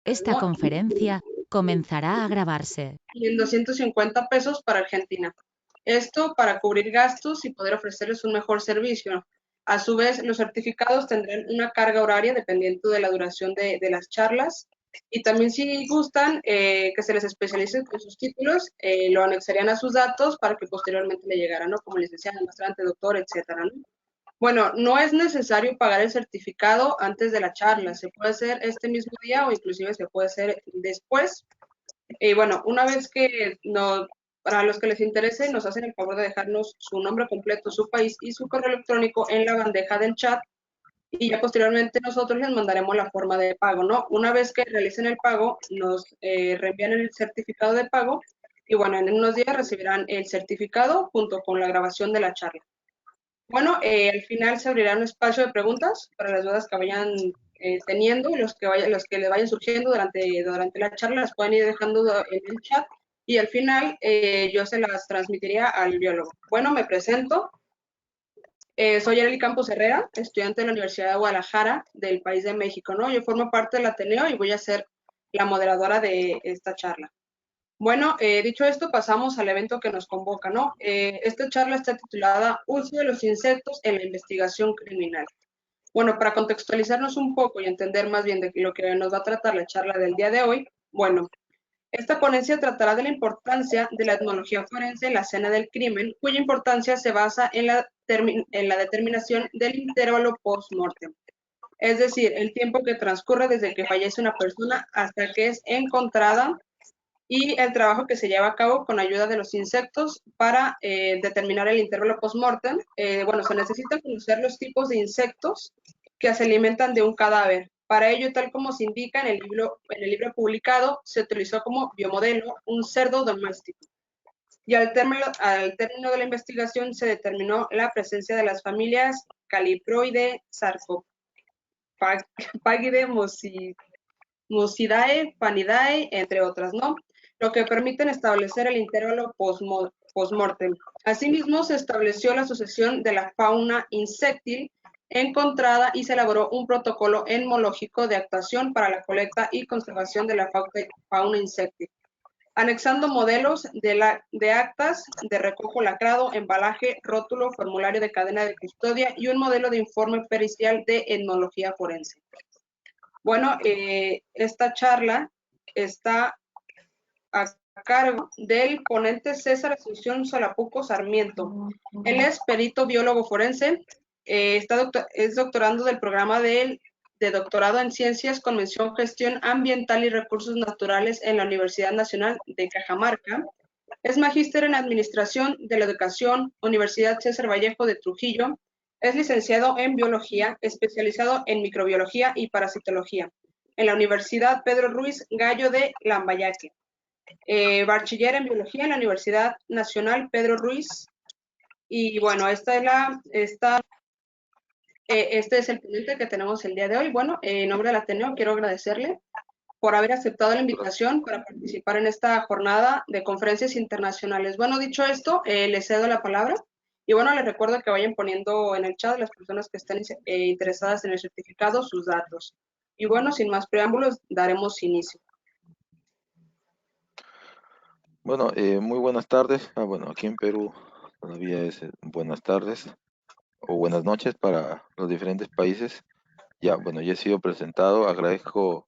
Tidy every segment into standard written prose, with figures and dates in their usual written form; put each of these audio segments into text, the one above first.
Esta ¿no? conferencia comenzará a grabarse. Y en 250 pesos para Argentina. Esto para cubrir gastos y poder ofrecerles un mejor servicio. A su vez, los certificados tendrán una carga horaria dependiendo de la duración de las charlas. Y también si gustan que se les especialice con sus títulos, lo anexarían a sus datos para que posteriormente le llegaran, ¿no? Como licenciado, maestrante, doctor, etcétera, ¿no? Bueno, no es necesario pagar el certificado antes de la charla. Se puede hacer este mismo día o inclusive se puede hacer después. Y bueno, una vez que para los que les interese, nos hacen el favor de dejarnos su nombre completo, su país y su correo electrónico en la bandeja del chat y ya posteriormente nosotros les mandaremos la forma de pago, ¿no? Una vez que realicen el pago, nos reenvían el certificado de pago y bueno, en unos días recibirán el certificado junto con la grabación de la charla. Bueno, al final se abrirá un espacio de preguntas para las dudas que vayan teniendo y los que le vayan surgiendo durante la charla las pueden ir dejando en el chat y al final yo se las transmitiría al biólogo. Bueno, me presento. Soy Arely Campos Herrera, estudiante de la Universidad de Guadalajara del país de México, ¿no? Yo formo parte del Ateneo y voy a ser la moderadora de esta charla. Bueno, dicho esto, pasamos al evento que nos convoca, ¿no? Esta charla está titulada Uso de los insectos en la investigación criminal. Bueno, para contextualizarnos un poco y entender más bien de lo que nos va a tratar la charla del día de hoy, bueno, esta ponencia tratará de la importancia de la etnología forense en la escena del crimen, cuya importancia se basa en la determinación del intervalo post-mortem, es decir, el tiempo que transcurre desde que fallece una persona hasta que es encontrada y el trabajo que se lleva a cabo con ayuda de los insectos para determinar el intervalo post-mortem. Bueno, se necesita conocer los tipos de insectos que se alimentan de un cadáver. Para ello, tal como se indica en el libro publicado, se utilizó como biomodelo un cerdo doméstico. Y al término de la investigación se determinó la presencia de las familias Caliproide, Sarcopagidae, Musidae, Panidae, entre otras, ¿no? Lo que permiten establecer el intervalo post-mortem. Asimismo, se estableció la sucesión de la fauna insectil encontrada y se elaboró un protocolo enmológico de actuación para la colecta y conservación de la fauna insectil, anexando modelos de actas de recojo lacrado, embalaje, rótulo, formulario de cadena de custodia y un modelo de informe pericial de etnología forense. Bueno, esta charla está a cargo del ponente César Asunción Solapuco Sarmiento. Él es perito biólogo forense, es doctorando del programa de doctorado en Ciencias con mención Gestión Ambiental y Recursos Naturales en la Universidad Nacional de Cajamarca. Es magíster en Administración de la Educación, Universidad César Vallejo de Trujillo. Es licenciado en Biología, especializado en Microbiología y Parasitología, en la Universidad Pedro Ruiz Gallo de Lambayeque. Bachiller en Biología en la Universidad Nacional Pedro Ruiz. Y bueno, este es el ponente que tenemos el día de hoy. Bueno, en nombre del Ateneo quiero agradecerle por haber aceptado la invitación para participar en esta jornada de conferencias internacionales. Bueno, dicho esto, les cedo la palabra y bueno, les recuerdo que vayan poniendo en el chat las personas que estén interesadas en el certificado sus datos. Y bueno, sin más preámbulos, daremos inicio. Bueno, muy buenas tardes. Bueno, aquí en Perú todavía es buenas tardes o buenas noches para los diferentes países. Ya, bueno, ya he sido presentado. Agradezco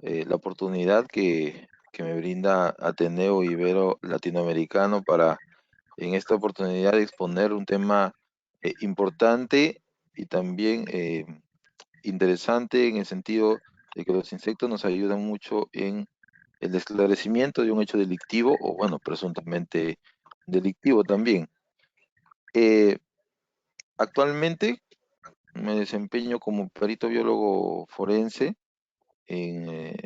la oportunidad que me brinda Ateneo Ibero Latinoamericano para en esta oportunidad de exponer un tema importante y también interesante en el sentido de que los insectos nos ayudan mucho en el esclarecimiento de un hecho delictivo o, bueno, presuntamente delictivo también. Eh, Actualmente me desempeño como perito biólogo forense en,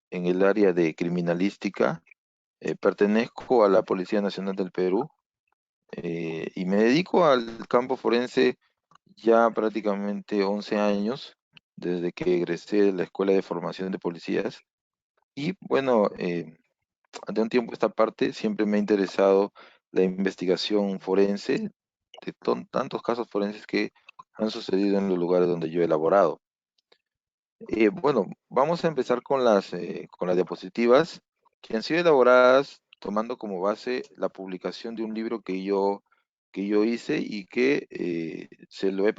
en el área de criminalística. Pertenezco a la Policía Nacional del Perú y me dedico al campo forense ya prácticamente 11 años, desde que egresé de la Escuela de Formación de Policías. Y bueno, de un tiempo a esta parte siempre me ha interesado la investigación forense de tantos casos forenses que han sucedido en los lugares donde yo he elaborado. Bueno, vamos a empezar con las diapositivas que han sido elaboradas tomando como base la publicación de un libro que yo hice y que se lo he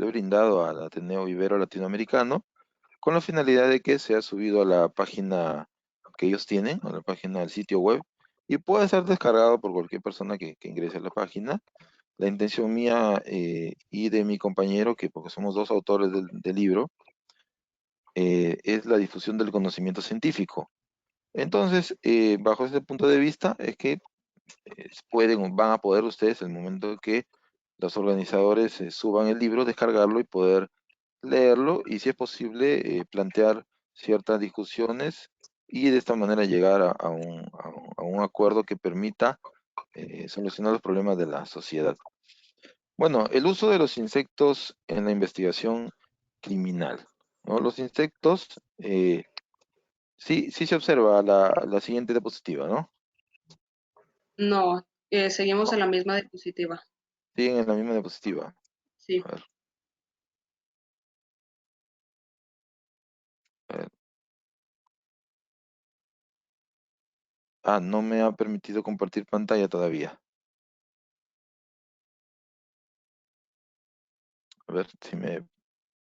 brindado al Ateneo Ibero Latinoamericano con la finalidad de que sea subido a la página que ellos tienen, a la página del sitio web, y pueda ser descargado por cualquier persona que ingrese a la página. La intención mía y de mi compañero, que porque somos dos autores del libro, es la difusión del conocimiento científico. Entonces, bajo ese punto de vista, es que van a poder ustedes, en el momento que los organizadores suban el libro, descargarlo y poder leerlo y, si es posible, plantear ciertas discusiones y de esta manera llegar a un acuerdo que permita solucionar los problemas de la sociedad. Bueno, el uso de los insectos en la investigación criminal, ¿no? Los insectos, sí, sí se observa la siguiente diapositiva, ¿no? No, seguimos en la misma diapositiva. Siguen en la misma diapositiva. Sí, A ver, a ver. Ah, no me ha permitido compartir pantalla todavía. A ver si me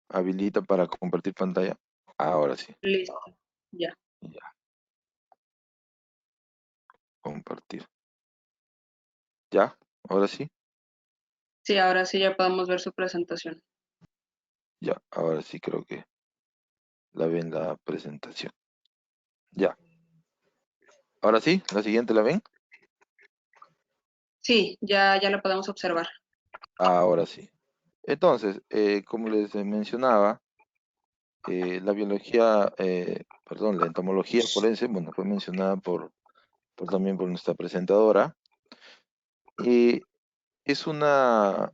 habilita para compartir pantalla. Ahora sí. listo, ya. Ya, compartir. ¿Ya? Ahora sí. Sí, ahora sí ya podemos ver su presentación. Ya, ahora sí creo que la ven la presentación. Ya. Ahora sí, la siguiente la ven. Sí, ya la podemos observar. Ahora sí. Entonces, como les mencionaba, la entomología forense, bueno, fue mencionada también por nuestra presentadora, y es una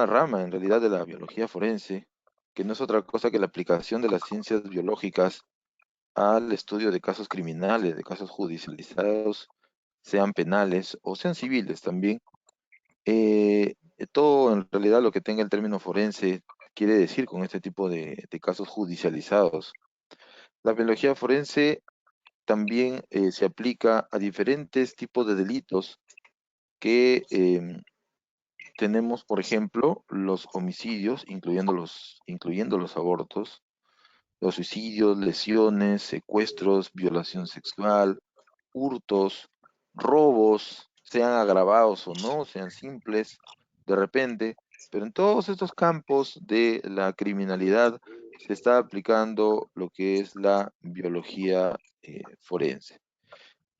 rama en realidad de la biología forense, que no es otra cosa que la aplicación de las ciencias biológicas al estudio de casos criminales, de casos judicializados, sean penales o sean civiles también. Todo en realidad lo que tenga el término forense quiere decir con este tipo de casos judicializados. La biología forense también se aplica a diferentes tipos de delitos que tenemos, por ejemplo, los homicidios, incluyendo los abortos, los suicidios, lesiones, secuestros, violación sexual, hurtos, robos, sean agravados o no, sean simples, de repente, pero en todos estos campos de la criminalidad se está aplicando lo que es la biología forense.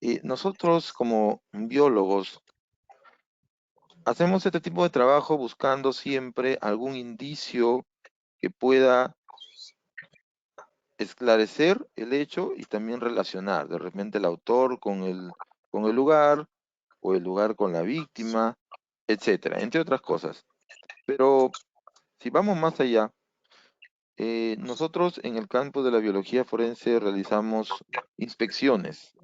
Y nosotros como biólogos hacemos este tipo de trabajo buscando siempre algún indicio que pueda esclarecer el hecho y también relacionar de repente el autor con el lugar o el lugar con la víctima, etcétera, entre otras cosas. Pero si vamos más allá, nosotros en el campo de la biología forense realizamos inspecciones.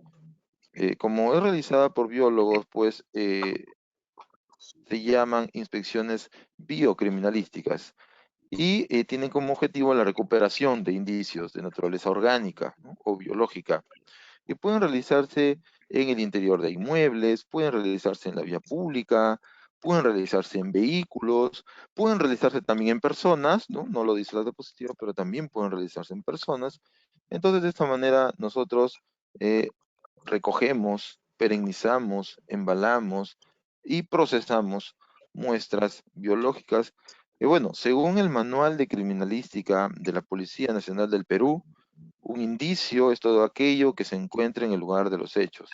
Como es realizada por biólogos, pues se llaman inspecciones biocriminalísticas y tienen como objetivo la recuperación de indicios de naturaleza orgánica, ¿no?, o biológica, y pueden realizarse en el interior de inmuebles, pueden realizarse en la vía pública, pueden realizarse en vehículos, pueden realizarse también en personas, ¿no? No lo dice la diapositiva, pero también pueden realizarse en personas. Entonces, de esta manera, nosotros eh, recogemos, perennizamos, embalamos y procesamos muestras biológicas. Y bueno, según el Manual de Criminalística de la Policía Nacional del Perú, un indicio es todo aquello que se encuentra en el lugar de los hechos.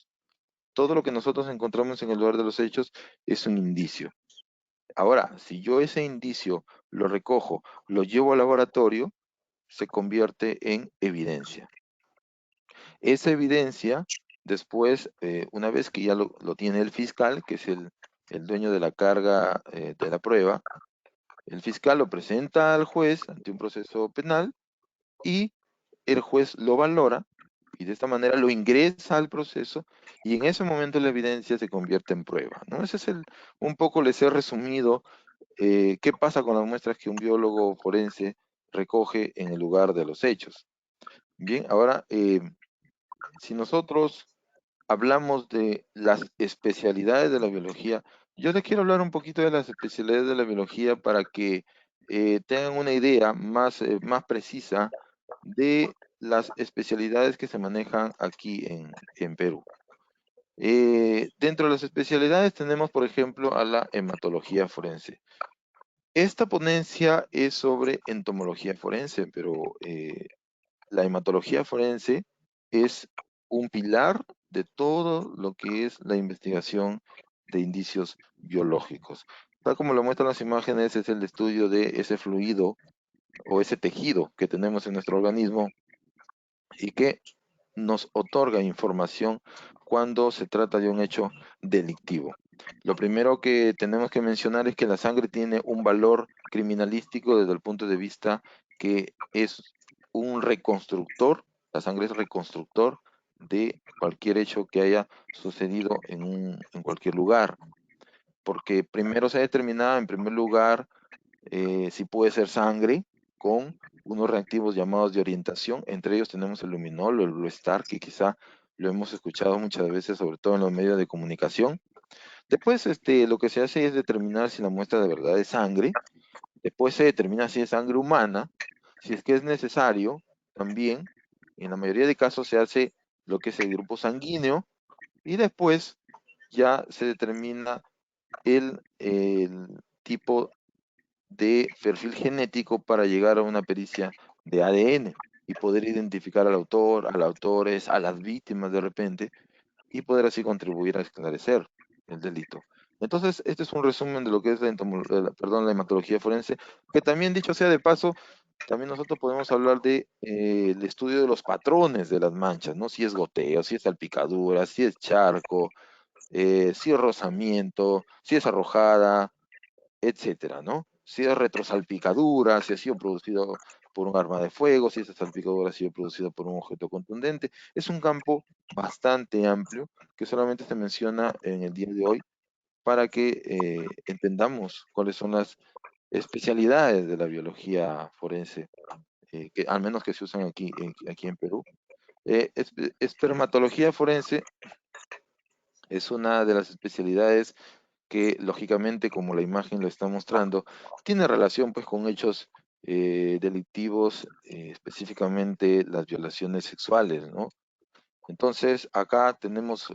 Todo lo que nosotros encontramos en el lugar de los hechos es un indicio. Ahora, si yo ese indicio lo recojo, lo llevo al laboratorio, se convierte en evidencia. Esa evidencia, después, una vez que ya lo tiene el fiscal, que es el dueño de la carga de la prueba, el fiscal lo presenta al juez ante un proceso penal y el juez lo valora y de esta manera lo ingresa al proceso y en ese momento la evidencia se convierte en prueba, ¿no? Ese es un poco les he resumido qué pasa con las muestras que un biólogo forense recoge en el lugar de los hechos. Bien, ahora, si nosotros hablamos de las especialidades de la biología, yo les quiero hablar un poquito de las especialidades de la biología para que tengan una idea más precisa de las especialidades que se manejan aquí en Perú. Dentro de las especialidades tenemos, por ejemplo, a la hematología forense. Esta ponencia es sobre entomología forense, pero la hematología forense es un pilar de todo lo que es la investigación de indicios biológicos. Tal como lo muestran las imágenes, es el estudio de ese fluido o ese tejido que tenemos en nuestro organismo y que nos otorga información cuando se trata de un hecho delictivo. Lo primero que tenemos que mencionar es que la sangre tiene un valor criminalístico desde el punto de vista que es un reconstructor, la sangre es reconstructor de cualquier hecho que haya sucedido en cualquier lugar, porque primero se determina en primer lugar si puede ser sangre con unos reactivos llamados de orientación. Entre ellos tenemos el luminol o el blue star, que quizá lo hemos escuchado muchas veces, sobre todo en los medios de comunicación. Después, lo que se hace es determinar si la muestra de verdad es sangre. Después se determina si es sangre humana. Si es que es necesario, también, en la mayoría de casos se hace lo que es el grupo sanguíneo. Y después ya se determina el tipo de perfil genético para llegar a una pericia de ADN y poder identificar al autor, a los autores, a las víctimas de repente, y poder así contribuir a esclarecer el delito. Entonces, este es un resumen de lo que es la hematología forense, que también, dicho sea de paso, también nosotros podemos hablar de el estudio de los patrones de las manchas, ¿no? Si es goteo, si es salpicadura, si es charco, si es rozamiento, si es arrojada, etcétera, ¿no? Si es retrosalpicadura, si ha sido producido por un arma de fuego, si esa salpicadura ha sido producida por un objeto contundente. Es un campo bastante amplio que solamente se menciona en el día de hoy para que entendamos cuáles son las especialidades de la biología forense, que al menos que se usan aquí en Perú. Espermatología forense es una de las especialidades que lógicamente, como la imagen lo está mostrando, tiene relación pues con hechos delictivos, específicamente las violaciones sexuales, ¿no? Entonces, acá tenemos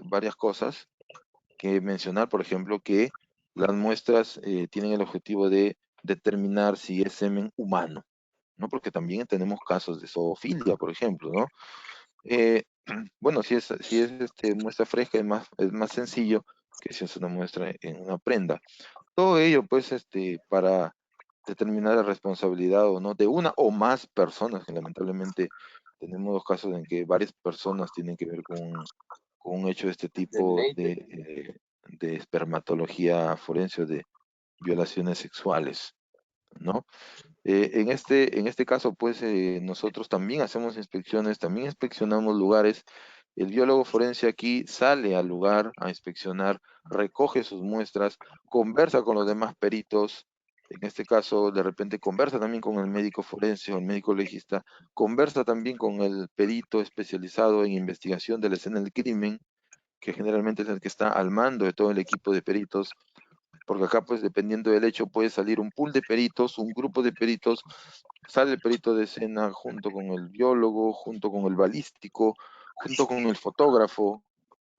varias cosas que mencionar, por ejemplo, que las muestras tienen el objetivo de determinar si es semen humano, ¿no? Porque también tenemos casos de zoofilia, por ejemplo, ¿no? Eh, bueno, si es muestra fresca es más sencillo que si es una muestra en una prenda. Todo ello, pues, para determinar la responsabilidad o no de una o más personas, que lamentablemente tenemos los casos en que varias personas tienen que ver con un hecho de este tipo de espermatología forense o de violaciones sexuales, ¿no? En este caso, pues, nosotros también hacemos inspecciones, también inspeccionamos lugares. El biólogo forense aquí sale al lugar a inspeccionar, recoge sus muestras, conversa con los demás peritos. En este caso, de repente conversa también con el médico forense o el médico legista, conversa también con el perito especializado en investigación de la escena del crimen, que generalmente es el que está al mando de todo el equipo de peritos, porque acá, pues, dependiendo del hecho, puede salir un pool de peritos, un grupo de peritos, sale el perito de escena junto con el biólogo, junto con el balístico, junto con el fotógrafo,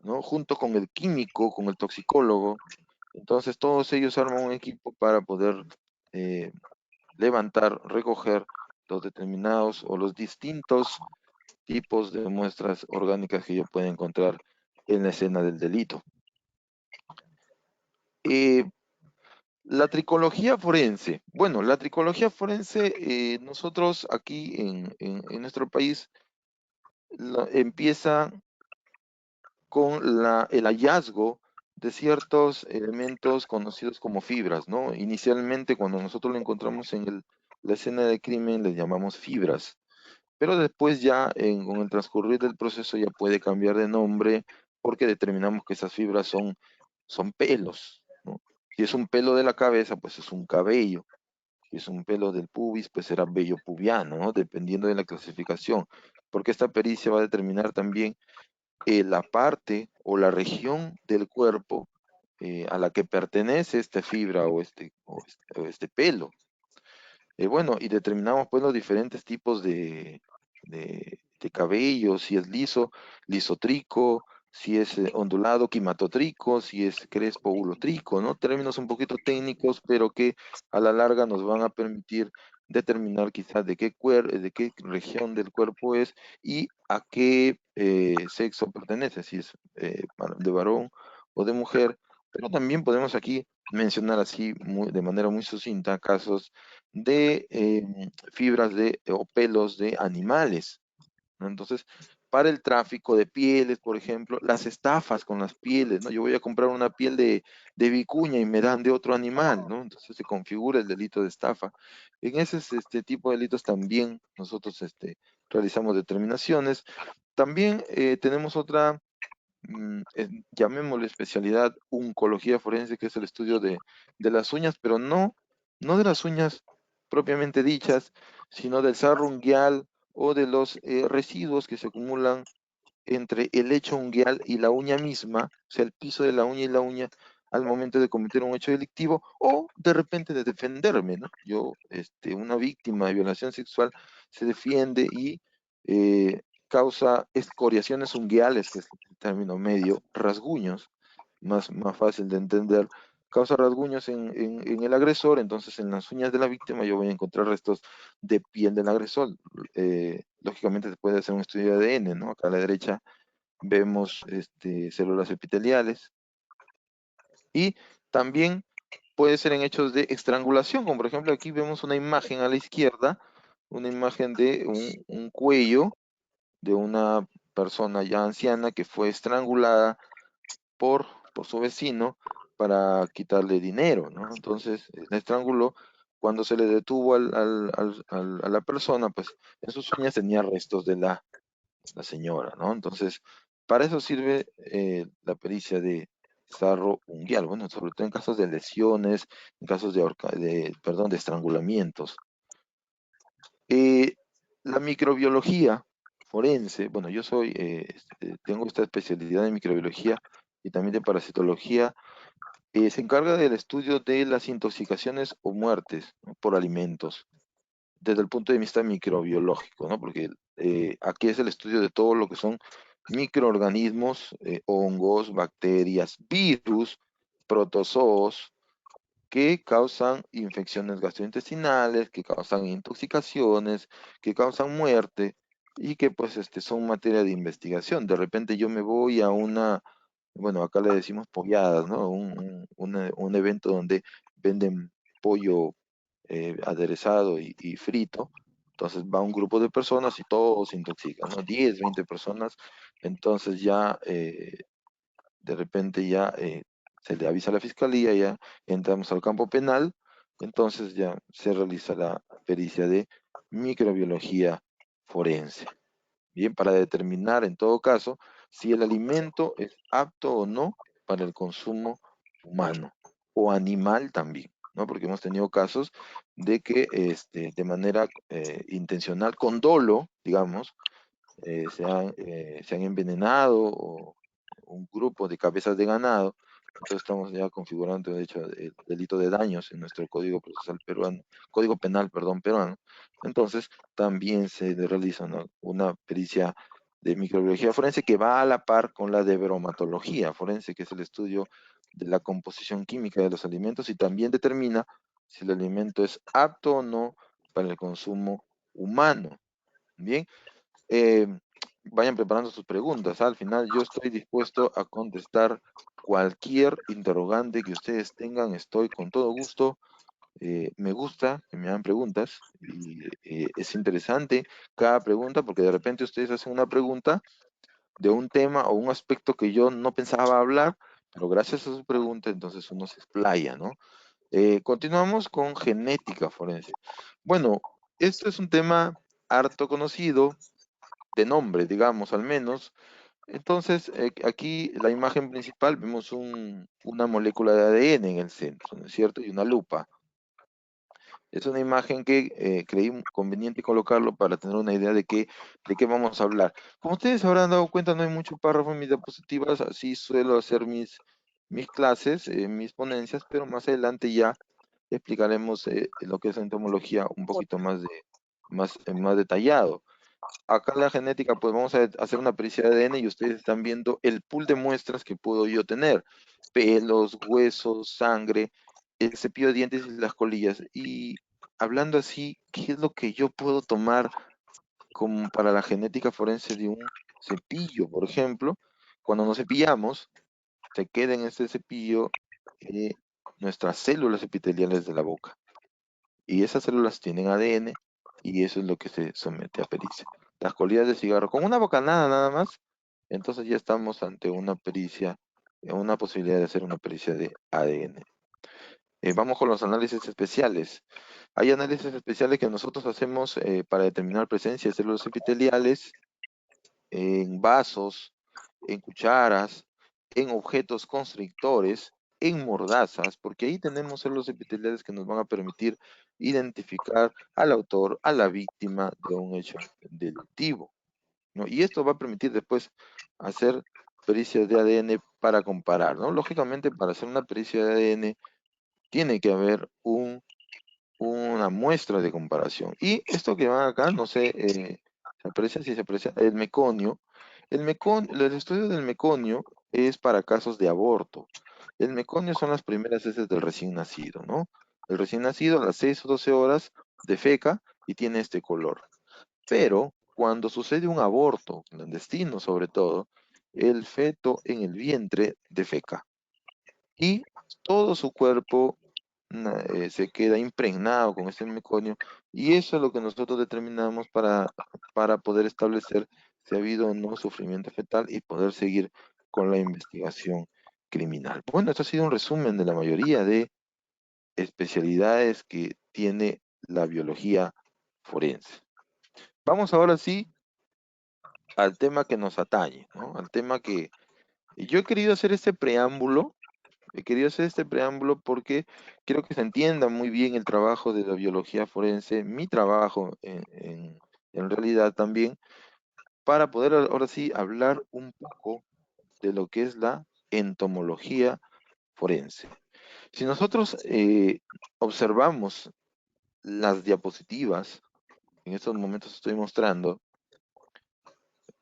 ¿no? Junto con el químico, con el toxicólogo. Entonces, todos ellos arman un equipo para poder eh, levantar, recoger los determinados o los distintos tipos de muestras orgánicas que ellos pueden encontrar en la escena del delito. Eh, La tricología forense. Bueno, la tricología forense, nosotros aquí en nuestro país empieza con el hallazgo de ciertos elementos conocidos como fibras, ¿no? Inicialmente, cuando nosotros lo encontramos en la escena de crimen, les llamamos fibras, pero después ya con el transcurrir del proceso ya puede cambiar de nombre porque determinamos que esas fibras son pelos, ¿no? Si es un pelo de la cabeza, pues es un cabello. Si es un pelo del pubis, pues será vello pubiano, ¿no? Dependiendo de la clasificación, porque esta pericia va a determinar también la parte o la región del cuerpo a la que pertenece esta fibra o este pelo. Bueno, y determinamos pues los diferentes tipos de cabello, si es liso, lisotrico, si es ondulado, quimatotrico, si es crespo, ulotrico, ¿no? Términos un poquito técnicos, pero que a la larga nos van a permitir determinar quizás de qué región del cuerpo es y a qué sexo pertenece, si es de varón o de mujer, pero también podemos aquí mencionar así de manera muy sucinta casos de fibras o pelos de animales, ¿no? Entonces, para el tráfico de pieles, por ejemplo, las estafas con las pieles, ¿no? Yo voy a comprar una piel de vicuña y me dan de otro animal, ¿no? Entonces se configura el delito de estafa. En ese tipo de delitos también nosotros realizamos determinaciones. También tenemos otra llamémosle especialidad oncología forense, que es el estudio de las uñas, pero no de las uñas propiamente dichas, sino del sarro unguial o de los residuos que se acumulan entre el hecho unguial y la uña misma, o sea, el piso de la uña y la uña, al momento de cometer un hecho delictivo, o de repente de defenderme, ¿no? Yo, una víctima de violación sexual se defiende y causa escoriaciones unguiales, que es el término medio, rasguños, más fácil de entender, causa rasguños en el agresor, entonces en las uñas de la víctima yo voy a encontrar restos de piel del agresor. Lógicamente se puede hacer un estudio de ADN, ¿no? Acá a la derecha vemos células epiteliales y también puede ser en hechos de estrangulación, como por ejemplo aquí vemos una imagen a la izquierda, una imagen de un cuello de una persona ya anciana que fue estrangulada por su vecino para quitarle dinero, ¿no? Entonces, la estranguló. Cuando se le detuvo a la persona, pues en sus uñas tenía restos de la señora, ¿no? Entonces, para eso sirve la pericia de sarro unguial, bueno, sobre todo en casos de lesiones, en casos de estrangulamientos. Eh, la microbiología forense, bueno, yo tengo esta especialidad en microbiología y también de parasitología, se encarga del estudio de las intoxicaciones o muertes, ¿no? Por alimentos, desde el punto de vista microbiológico, ¿no? Porque aquí es el estudio de todo lo que son microorganismos, hongos, bacterias, virus, protozoos, que causan infecciones gastrointestinales, que causan intoxicaciones, que causan muerte y que pues son materia de investigación. De repente yo me voy a bueno, acá le decimos polladas, ¿no? Un evento donde venden pollo aderezado y frito. Entonces va un grupo de personas y todos se intoxican, ¿no? 10, 20 personas. Entonces ya de repente ya se le avisa a la fiscalía, ya entramos al campo penal, entonces ya se realiza la pericia de microbiología forense. Bien, para determinar en todo caso si el alimento es apto o no para el consumo humano o animal también, ¿no? Porque hemos tenido casos de que de manera intencional, con dolo, digamos, se han envenenado o un grupo de cabezas de ganado. Entonces estamos ya configurando, de hecho, el delito de daños en nuestro Código Procesal peruano, Código Penal, perdón, peruano. Entonces también se le realiza una pericia de microbiología forense que va a la par con la de bromatología forense, que es el estudio de la composición química de los alimentos y también determina si el alimento es apto o no para el consumo humano. Bien, eh, vayan preparando sus preguntas. Al final yo estoy dispuesto a contestar cualquier interrogante que ustedes tengan. Estoy con todo gusto. Me gusta que me hagan preguntas y es interesante cada pregunta porque de repente ustedes hacen una pregunta de un tema o un aspecto que yo no pensaba hablar, pero gracias a su pregunta entonces uno se explaya, ¿no? Continuamos con genética forense. Bueno, esto es un tema harto conocido, de nombre, digamos, al menos. Entonces, aquí la imagen principal vemos una molécula de ADN en el centro, ¿no es cierto? Y una lupa. Es una imagen que creí conveniente colocarlo para tener una idea de qué vamos a hablar. Como ustedes habrán dado cuenta, no hay mucho párrafo en mis diapositivas, así suelo hacer mis clases, mis ponencias, pero más adelante ya explicaremos lo que es entomología un poquito más detallado. Acá en la genética, pues vamos a hacer una pericia de ADN y ustedes están viendo el pool de muestras que puedo yo tener. Pelos, huesos, sangre, el cepillo de dientes y las colillas. Y hablando así, ¿qué es lo que yo puedo tomar como para la genética forense de un cepillo, por ejemplo? Cuando nos cepillamos, se queda en ese cepillo eh, nuestras células epiteliales de la boca. Y esas células tienen ADN y eso es lo que se somete a pericia. Las colillas de cigarro, con una bocanada nada más, entonces ya estamos ante una pericia, una posibilidad de hacer una pericia de ADN. Vamos con los análisis especiales. Hay análisis especiales que nosotros hacemos para determinar presencia de células epiteliales en vasos, en cucharas, en objetos constrictores, en mordazas, porque ahí tenemos células epiteliales que nos van a permitir identificar al autor, a la víctima de un hecho delictivo, ¿no? Y esto va a permitir después hacer pericias de ADN para comparar, ¿no? Lógicamente, para hacer una pericia de ADN tiene que haber una muestra de comparación. Y esto que van acá, no sé, se aprecia, si se aprecia, el meconio. El estudio del meconio es para casos de aborto. El meconio son las primeras heces del recién nacido, ¿no? El recién nacido a las 6 o 12 horas defeca y tiene este color. Pero cuando sucede un aborto, clandestino sobre todo, el feto en el vientre defeca y todo su cuerpo se queda impregnado con este meconio y eso es lo que nosotros determinamos para poder establecer si ha habido o no sufrimiento fetal y poder seguir con la investigación criminal. Bueno, esto ha sido un resumen de la mayoría de especialidades que tiene la biología forense. Vamos ahora sí al tema que nos atañe, ¿no? Al tema que yo he querido hacer este preámbulo. He querido hacer este preámbulo porque quiero que se entienda muy bien el trabajo de la biología forense, mi trabajo en realidad también, para poder ahora sí hablar un poco de lo que es la entomología forense. Si nosotros observamos las diapositivas, en estos momentos estoy mostrando,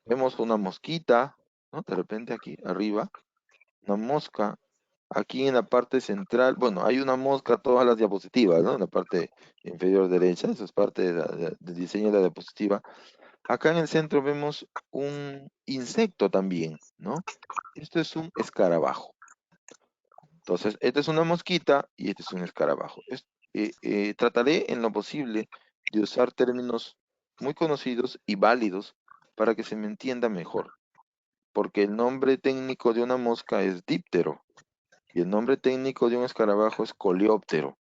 vemos una mosquita, ¿no? De repente aquí arriba, una mosca. Aquí en la parte central, bueno, hay una mosca, todas las diapositivas, ¿no? En la parte inferior derecha, eso es parte del diseño de la diapositiva. Acá en el centro vemos un insecto también, ¿no? Esto es un escarabajo. Entonces, esta es una mosquita y este es un escarabajo. Trataré en lo posible de usar términos muy conocidos y válidos para que se me entienda mejor, porque el nombre técnico de una mosca es díptero. Y el nombre técnico de un escarabajo es coleóptero.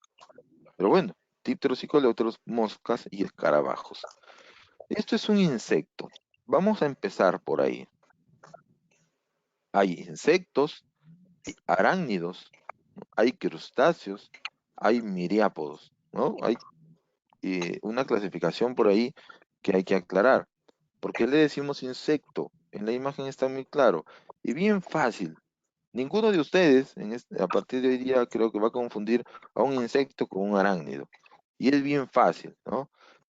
Pero bueno, dípteros y coleópteros, moscas y escarabajos. Esto es un insecto. Vamos a empezar por ahí. Hay insectos, hay arácnidos, hay crustáceos, hay miriápodos, ¿no? Hay una clasificación por ahí que hay que aclarar. ¿Por qué le decimos insecto? En la imagen está muy claro. Y bien fácil. Ninguno de ustedes a partir de hoy día creo que va a confundir a un insecto con un arácnido. Y es bien fácil, ¿no?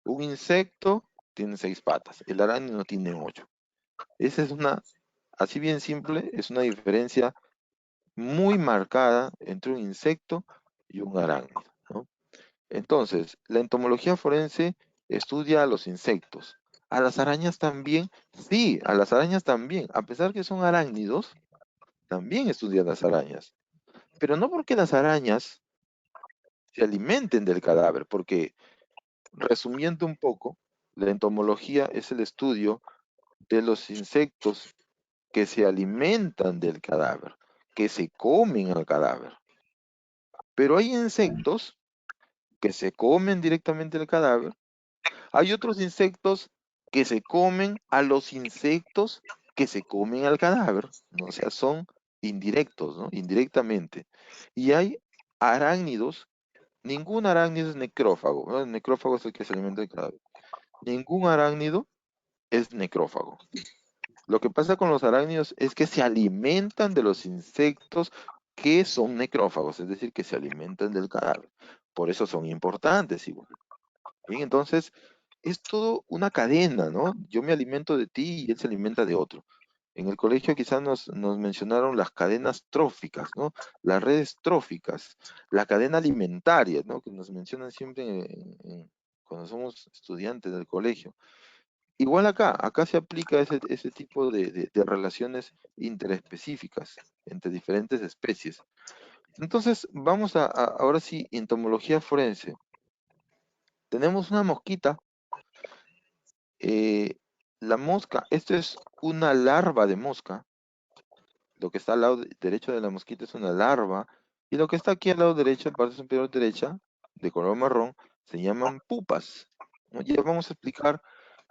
Un insecto tiene 6 patas, el arácnido tiene 8. Esa es así bien simple, es una diferencia muy marcada entre un insecto y un arácnido, ¿no? Entonces, la entomología forense estudia a los insectos. ¿A las arañas también? Sí, a las arañas también. A pesar que son arácnidos, también estudian las arañas. Pero no porque las arañas se alimenten del cadáver, porque, resumiendo un poco, la entomología es el estudio de los insectos que se alimentan del cadáver, que se comen al cadáver. Pero hay insectos que se comen directamente el cadáver, hay otros insectos que se comen a los insectos que se comen al cadáver, ¿no? O sea, son indirectos, ¿no? Indirectamente. Y hay arácnidos ningún arácnido es necrófago, ¿no? El necrófago es el que se alimenta del cadáver. Ningún arácnido es necrófago. Lo que pasa con los arácnidos es que se alimentan de los insectos que son necrófagos, es decir, que se alimentan del cadáver. Por eso son importantes igual. Bien, entonces es todo una cadena, ¿no? Yo me alimento de ti y él se alimenta de otro. En el colegio quizás nos mencionaron las cadenas tróficas, ¿no? Las redes tróficas, la cadena alimentaria, ¿no? Que nos mencionan siempre cuando somos estudiantes del colegio. Igual acá se aplica ese tipo de relaciones interespecíficas entre diferentes especies. Entonces, vamos ahora sí, entomología forense. Tenemos una mosquita. La mosca, esto es una larva de mosca. Lo que está al lado derecho de la mosquita es una larva. Y lo que está aquí al lado derecho, en parte superior derecha, de color marrón, se llaman pupas, ¿no? Ya vamos a explicar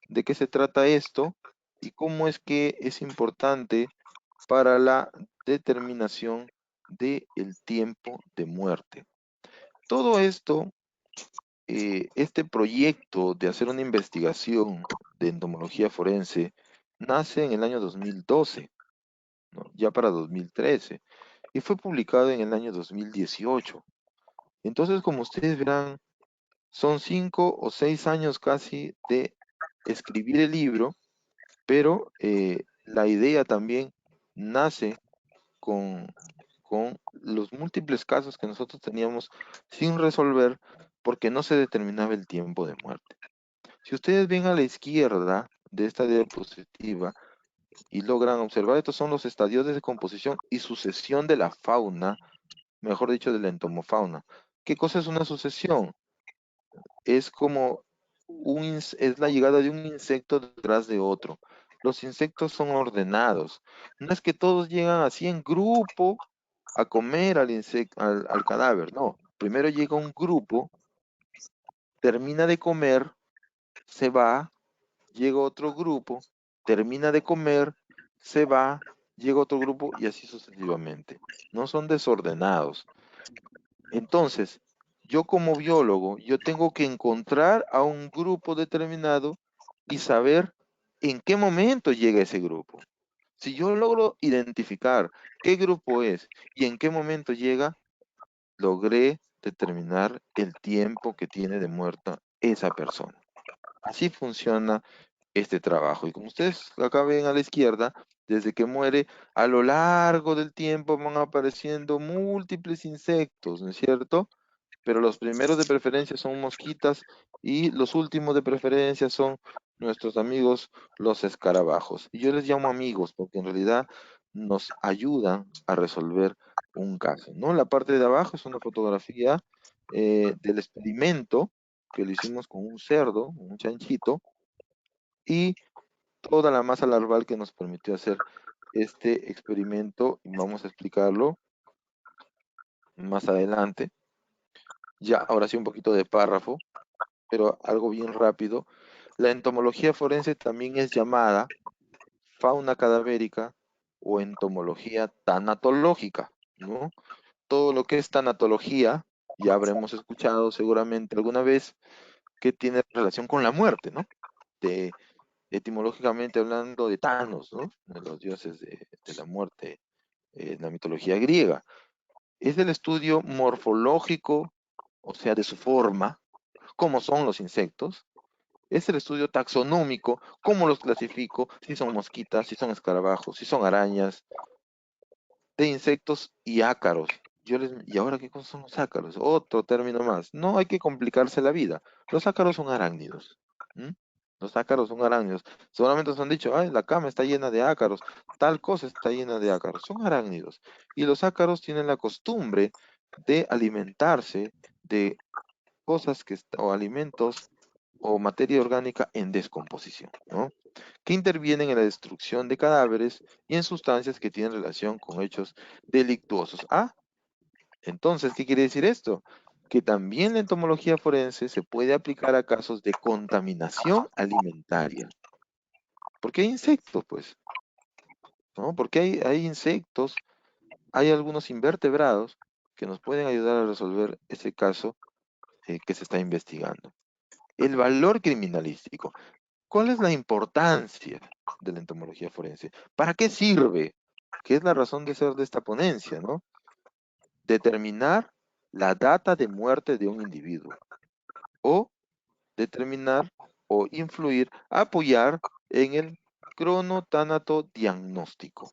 de qué se trata esto y cómo es que es importante para la determinación del tiempo de muerte. Todo esto, este proyecto de hacer una investigación de entomología forense, nace en el año 2012, ¿no? Ya para 2013, y fue publicado en el año 2018. Entonces, como ustedes verán, son 5 o 6 años casi de escribir el libro, pero la idea también nace con los múltiples casos que nosotros teníamos sin resolver porque no se determinaba el tiempo de muerte. Si ustedes ven a la izquierda de esta diapositiva y logran observar, estos son los estadios de decomposición y sucesión de la fauna, mejor dicho, de la entomofauna. ¿Qué cosa es una sucesión? Es como es la llegada de un insecto detrás de otro. Los insectos son ordenados. No es que todos llegan así en grupo a comer al cadáver, no. Primero llega un grupo, termina de comer, se va, llega otro grupo, termina de comer, se va, llega otro grupo y así sucesivamente. No son desordenados. Entonces, yo como biólogo, yo tengo que encontrar a un grupo determinado y saber en qué momento llega ese grupo. Si yo logro identificar qué grupo es y en qué momento llega, logré determinar el tiempo que tiene de muerta esa persona. Así funciona este trabajo. Y como ustedes acá ven a la izquierda, desde que muere, a lo largo del tiempo van apareciendo múltiples insectos, ¿no es cierto? Pero los primeros de preferencia son mosquitas y los últimos de preferencia son nuestros amigos los escarabajos. Y yo les llamo amigos porque en realidad nos ayudan a resolver un caso, ¿no? La parte de abajo es una fotografía del experimento que lo hicimos con un cerdo, un chanchito, y toda la masa larval que nos permitió hacer este experimento, y vamos a explicarlo más adelante. Ya, ahora sí un poquito de párrafo, pero algo bien rápido. La entomología forense también es llamada fauna cadavérica o entomología tanatológica, ¿no? Todo lo que es tanatología, ya habremos escuchado seguramente alguna vez que tiene relación con la muerte, ¿no? De, etimológicamente hablando de Thanos, ¿no? De los dioses de la muerte en la mitología griega. Es el estudio morfológico, o sea, de su forma, cómo son los insectos. Es el estudio taxonómico, cómo los clasifico, si son mosquitas, si son escarabajos, si son arañas, de insectos y ácaros. ¿Y ahora qué cosas son los ácaros? Otro término más. No hay que complicarse la vida. Los ácaros son arácnidos. ¿Mm? Los ácaros son arácnidos. Seguramente os han dicho, ay, la cama está llena de ácaros, tal cosa está llena de ácaros. Son arácnidos. Y los ácaros tienen la costumbre de alimentarse de cosas o alimentos o materia orgánica en descomposición, ¿no? Que intervienen en la destrucción de cadáveres y en sustancias que tienen relación con hechos delictuosos. Ah, entonces, ¿qué quiere decir esto? Que también la entomología forense se puede aplicar a casos de contaminación alimentaria. Porque hay insectos, pues, ¿no? Porque hay insectos, hay algunos invertebrados que nos pueden ayudar a resolver ese caso que se está investigando. El valor criminalístico. ¿Cuál es la importancia de la entomología forense? ¿Para qué sirve? ¿Qué es la razón de ser de esta ponencia, no? Determinar la data de muerte de un individuo o determinar o influir, apoyar en el cronotánato diagnóstico,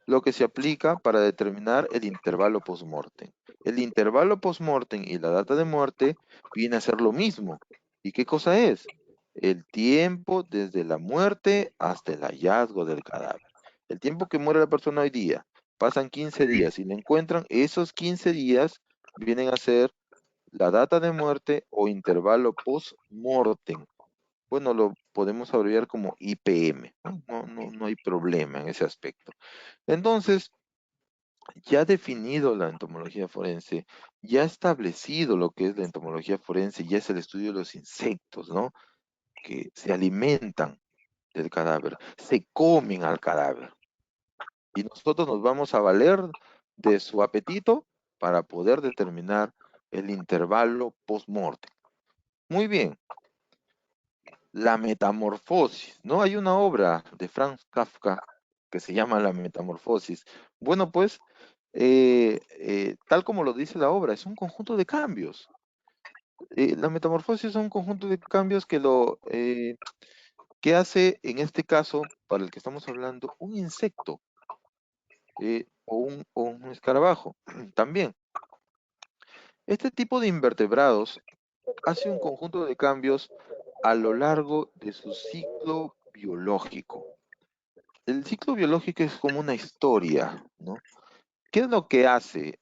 lo que se aplica para determinar el intervalo post-mortem. El intervalo post-mortem y la data de muerte viene a ser lo mismo. ¿Y qué cosa es? El tiempo desde la muerte hasta el hallazgo del cadáver. El tiempo que muere la persona hoy día, pasan 15 días y le encuentran, esos 15 días vienen a ser la data de muerte o intervalo post-mortem. Bueno, lo podemos abreviar como IPM. No hay problema en ese aspecto. Entonces, ya definido la entomología forense, ya establecido lo que es la entomología forense, ya es el estudio de los insectos, ¿no? Que se alimentan del cadáver, se comen al cadáver. Y nosotros nos vamos a valer de su apetito para poder determinar el intervalo post-mortem. Muy bien, la metamorfosis, ¿no? Hay una obra de Franz Kafka que se llama La Metamorfosis. Bueno, pues, tal como lo dice la obra, es un conjunto de cambios. La metamorfosis es un conjunto de cambios que hace, en este caso, para el que estamos hablando, un insecto o un escarabajo también. Este tipo de invertebrados hace un conjunto de cambios a lo largo de su ciclo biológico. El ciclo biológico es como una historia, ¿no? ¿Qué es lo que hace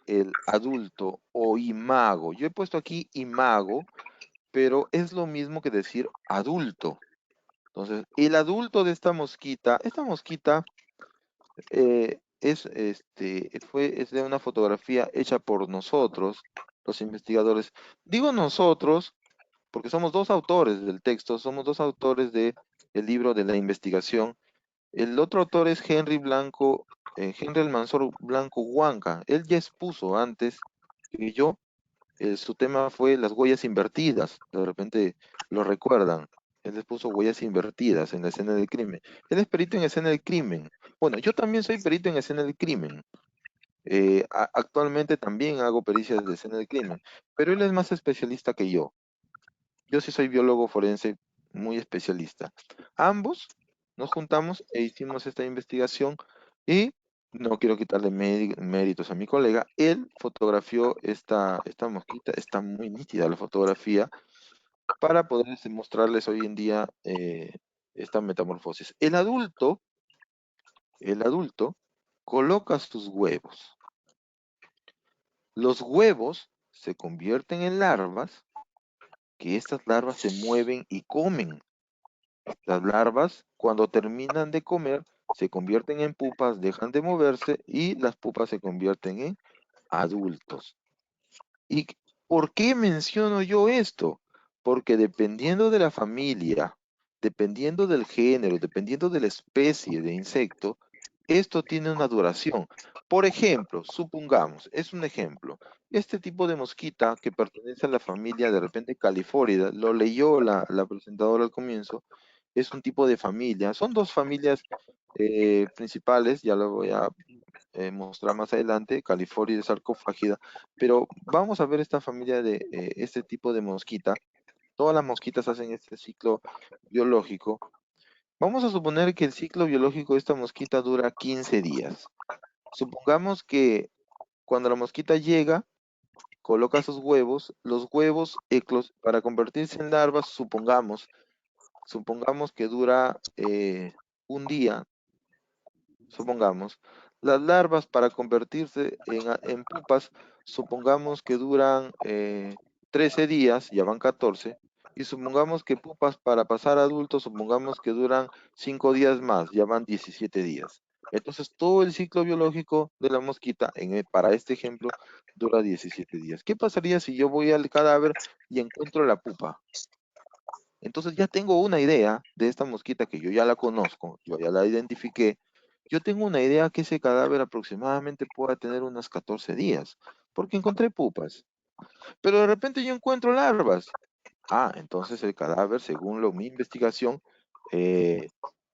el adulto o imago? Yo he puesto aquí imago, pero es lo mismo que decir adulto. Entonces, el adulto de esta mosquita es de una fotografía hecha por nosotros, los investigadores. Digo nosotros porque somos dos autores del texto, somos dos autores del libro de la investigación. El otro autor es Henry Almanzor Blanco Huanca. Él ya expuso antes que yo, su tema fue las huellas invertidas. De repente lo recuerdan. Él expuso huellas invertidas en la escena del crimen. Él es perito en escena del crimen. Bueno, yo también soy perito en escena del crimen. Actualmente también hago pericias de escena del crimen, pero él es más especialista que yo. Yo sí soy biólogo forense muy especialista. Ambos nos juntamos e hicimos esta investigación y no quiero quitarle méritos a mi colega. Él fotografió esta mosquita, está muy nítida la fotografía, para poder mostrarles hoy en día esta metamorfosis. El adulto coloca sus huevos. Los huevos se convierten en larvas, que estas larvas se mueven y comen. Las larvas, cuando terminan de comer, se convierten en pupas, dejan de moverse y las pupas se convierten en adultos. ¿Y por qué menciono yo esto? Porque dependiendo de la familia, dependiendo del género, dependiendo de la especie de insecto, esto tiene una duración. Por ejemplo, supongamos, es un ejemplo, este tipo de mosquita que pertenece a la familia de repente califórida, lo leyó la presentadora al comienzo, es un tipo de familia, son dos familias principales, ya lo voy a mostrar más adelante, Califórida sarcófagida, pero vamos a ver esta familia de este tipo de mosquita. Todas las mosquitas hacen este ciclo biológico. Vamos a suponer que el ciclo biológico de esta mosquita dura 15 días. Supongamos que cuando la mosquita llega, coloca sus huevos, los huevos para convertirse en larvas, supongamos que dura un día, supongamos. Las larvas para convertirse en pupas, supongamos que duran 13 días, ya van 14, y supongamos que pupas para pasar a adultos, supongamos que duran 5 días más, ya van 17 días. Entonces todo el ciclo biológico de la mosquita, para este ejemplo, dura 17 días. ¿Qué pasaría si yo voy al cadáver y encuentro la pupa? Entonces ya tengo una idea de esta mosquita que yo ya la conozco, yo ya la identifiqué. Yo tengo una idea que ese cadáver aproximadamente pueda tener unos 14 días, porque encontré pupas. Pero de repente yo encuentro larvas. Entonces el cadáver, según mi investigación, eh,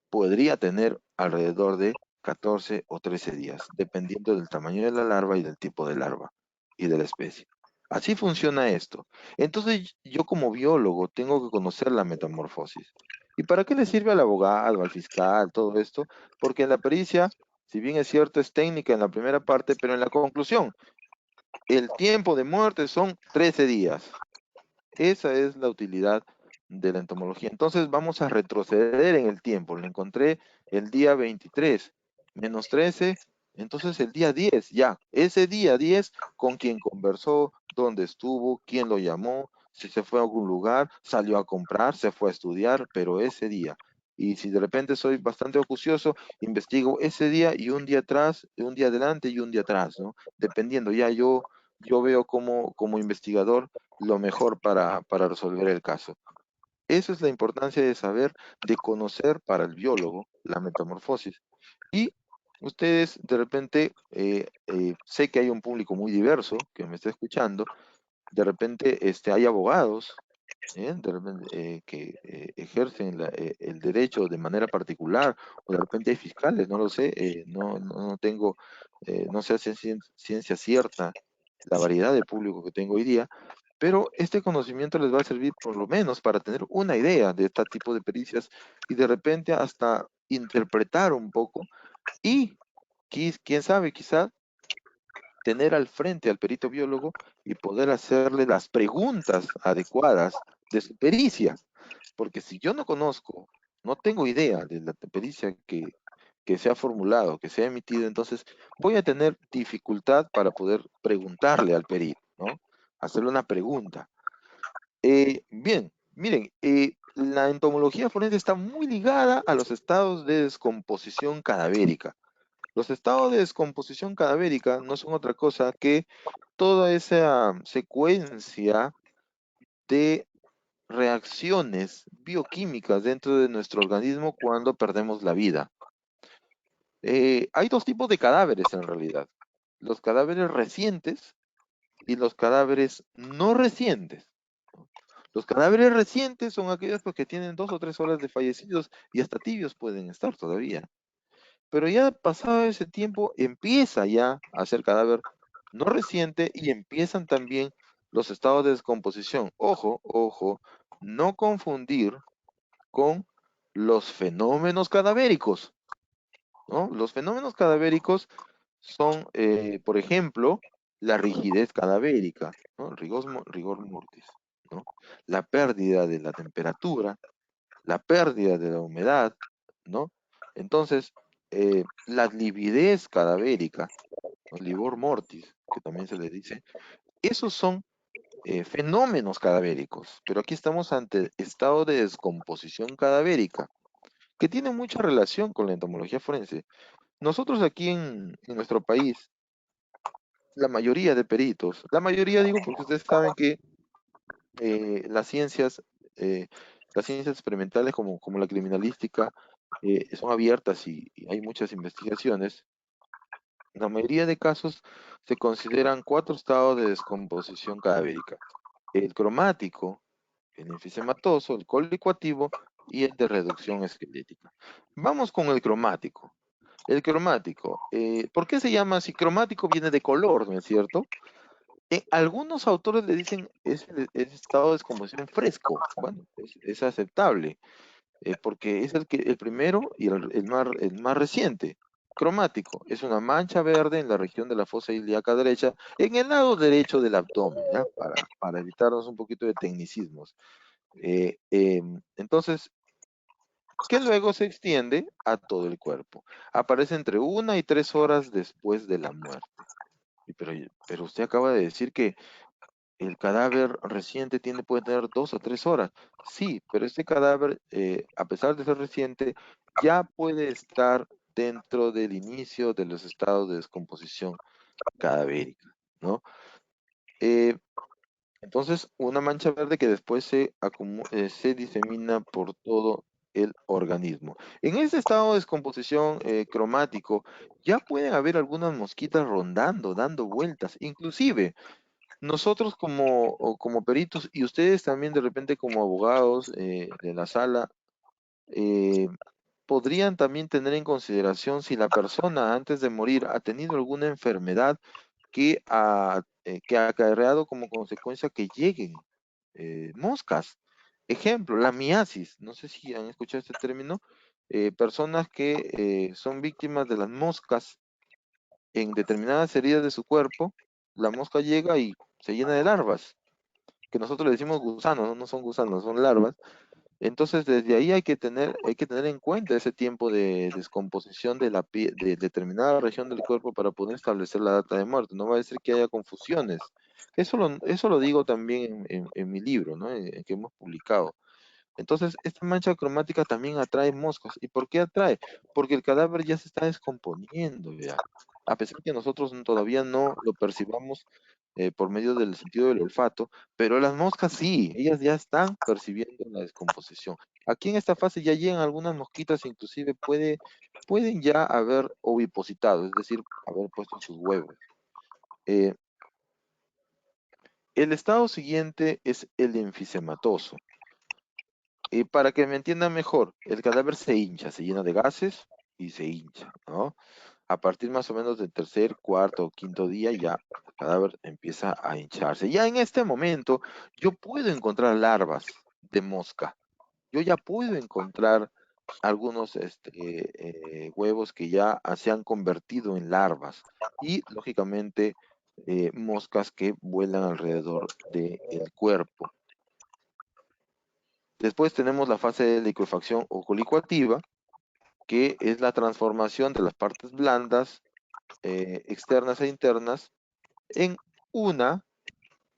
podría tener alrededor de 14 o 13 días, dependiendo del tamaño de la larva y del tipo de larva y de la especie. Así funciona esto. Entonces yo como biólogo tengo que conocer la metamorfosis. ¿Y para qué le sirve al abogado, al fiscal, todo esto? Porque en la pericia, si bien es cierto, es técnica en la primera parte, pero en la conclusión, el tiempo de muerte son 13 días. Esa es la utilidad de la entomología. Entonces vamos a retroceder en el tiempo. Lo encontré el día 23, menos 13, entonces el día 10, ya. Ese día 10, con quien conversó, dónde estuvo, quién lo llamó, si se fue a algún lugar, salió a comprar, se fue a estudiar, pero ese día. Y si de repente soy bastante acucioso, investigo ese día y un día atrás, un día adelante y un día atrás, ¿no? Dependiendo, ya yo veo como investigador lo mejor para resolver el caso. Esa es la importancia de saber, de conocer para el biólogo la metamorfosis. Y ustedes de repente, sé que hay un público muy diverso que me está escuchando, de repente hay abogados de repente, que ejercen el derecho de manera particular, o de repente hay fiscales, no lo sé, no tengo, no sé si ciencia cierta la variedad de público que tengo hoy día, pero este conocimiento les va a servir por lo menos para tener una idea de este tipo de pericias y de repente hasta interpretar un poco y quién sabe, quizás tener al frente al perito biólogo y poder hacerle las preguntas adecuadas de su pericia. Porque si yo no conozco, no tengo idea de la pericia que se ha formulado, que se ha emitido, entonces voy a tener dificultad para poder preguntarle al perito, ¿no? Hacerle una pregunta. Bien, miren, la entomología forense está muy ligada a los estados de descomposición cadavérica. Los estados de descomposición cadavérica no son otra cosa que toda esa secuencia de reacciones bioquímicas dentro de nuestro organismo cuando perdemos la vida. Hay dos tipos de cadáveres en realidad. Los cadáveres recientes y los cadáveres no recientes. Los cadáveres recientes son aquellos que tienen 2 o 3 horas de fallecidos y hasta tibios pueden estar todavía. Pero ya pasado ese tiempo empieza ya a ser cadáver no reciente y empiezan también los estados de descomposición. Ojo, ojo, no confundir con los fenómenos cadavéricos, ¿no? Los fenómenos cadavéricos son, por ejemplo, la rigidez cadavérica, ¿no? Rigor mortis, ¿no? La pérdida de la temperatura, la pérdida de la humedad, ¿no? Entonces, la lividez cadavérica, ¿no? Livor mortis, que también se le dice, esos son fenómenos cadavéricos, pero aquí estamos ante estado de descomposición cadavérica, que tiene mucha relación con la entomología forense. Nosotros aquí en nuestro país, la mayoría de peritos, la mayoría digo porque ustedes saben que eh, las ciencias, eh, las ciencias experimentales como la criminalística son abiertas y hay muchas investigaciones. En la mayoría de casos se consideran 4 estados de descomposición cadavérica: el cromático, el enfisematoso, el colicuativo y el de reducción esquelética. Vamos con el cromático. El cromático, ¿por qué se llama así? Cromático viene de color, ¿no es cierto? Algunos autores le dicen es estado de descomposición fresco. Bueno, es aceptable, porque es el primero y el más reciente. Cromático es una mancha verde en la región de la fosa ilíaca derecha, en el lado derecho del abdomen, ¿ya? Para evitarnos un poquito de tecnicismos. Entonces, que luego se extiende a todo el cuerpo. Aparece entre 1 y 3 horas después de la muerte. Pero usted acaba de decir que el cadáver reciente puede tener 2 o 3 horas. Sí, pero este cadáver, a pesar de ser reciente, ya puede estar dentro del inicio de los estados de descomposición cadavérica, ¿no? Eh, entonces, una mancha verde que después se disemina por todo el organismo. En este estado de descomposición cromático, ya pueden haber algunas mosquitas rondando, dando vueltas. Inclusive, nosotros como peritos y ustedes también de repente como abogados de la sala, eh, podrían también tener en consideración si la persona antes de morir ha tenido alguna enfermedad que ha acarreado como consecuencia que lleguen moscas. Ejemplo, la miasis. No sé si han escuchado este término. Personas que son víctimas de las moscas en determinadas heridas de su cuerpo, la mosca llega y se llena de larvas, que nosotros le decimos gusanos, no, no son gusanos, son larvas. Entonces, desde ahí hay que tener en cuenta ese tiempo de descomposición de de determinada región del cuerpo para poder establecer la data de muerte. No va a ser que haya confusiones. Eso lo digo también en mi libro, ¿no? Que hemos publicado. Entonces, esta mancha cromática también atrae moscas. ¿Y por qué atrae? Porque el cadáver ya se está descomponiendo, ya. A pesar que nosotros todavía no lo percibamos por medio del sentido del olfato, pero las moscas sí, ellas ya están percibiendo la descomposición. Aquí en esta fase ya llegan algunas mosquitas, inclusive pueden ya haber ovipositado, es decir, haber puesto sus huevos. Eh, el estado siguiente es el enfisematoso. Y para que me entiendan mejor, el cadáver se hincha, se llena de gases y se hincha, ¿no? A partir más o menos del tercer, cuarto o quinto día ya el cadáver empieza a hincharse. Ya en este momento yo puedo encontrar larvas de mosca. Yo ya puedo encontrar algunos huevos que ya se han convertido en larvas y lógicamente moscas que vuelan alrededor del cuerpo. Después tenemos la fase de licuefacción o colicuativa, que es la transformación de las partes blandas, externas e internas, en una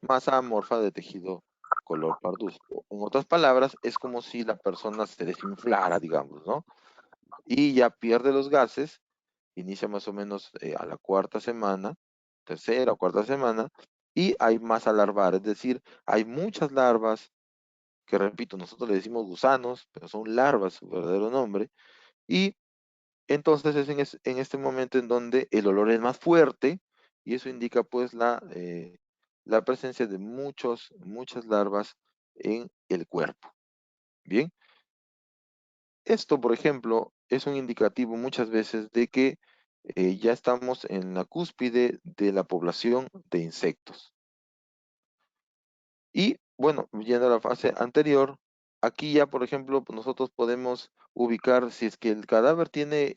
masa amorfa de tejido color parduzco. En otras palabras, es como si la persona se desinflara, digamos, ¿no? Y ya pierde los gases, inicia más o menos a la cuarta semana, tercera o cuarta semana, y hay masa larval, es decir, hay muchas larvas que repito, nosotros le decimos gusanos, pero son larvas, su verdadero nombre, y entonces es en este momento en donde el olor es más fuerte, y eso indica pues la presencia de muchas larvas en el cuerpo. Bien, esto, por ejemplo, es un indicativo muchas veces de que ya estamos en la cúspide de la población de insectos. Y bueno, yendo a la fase anterior, aquí ya, por ejemplo, pues, nosotros podemos ubicar si es que el cadáver tiene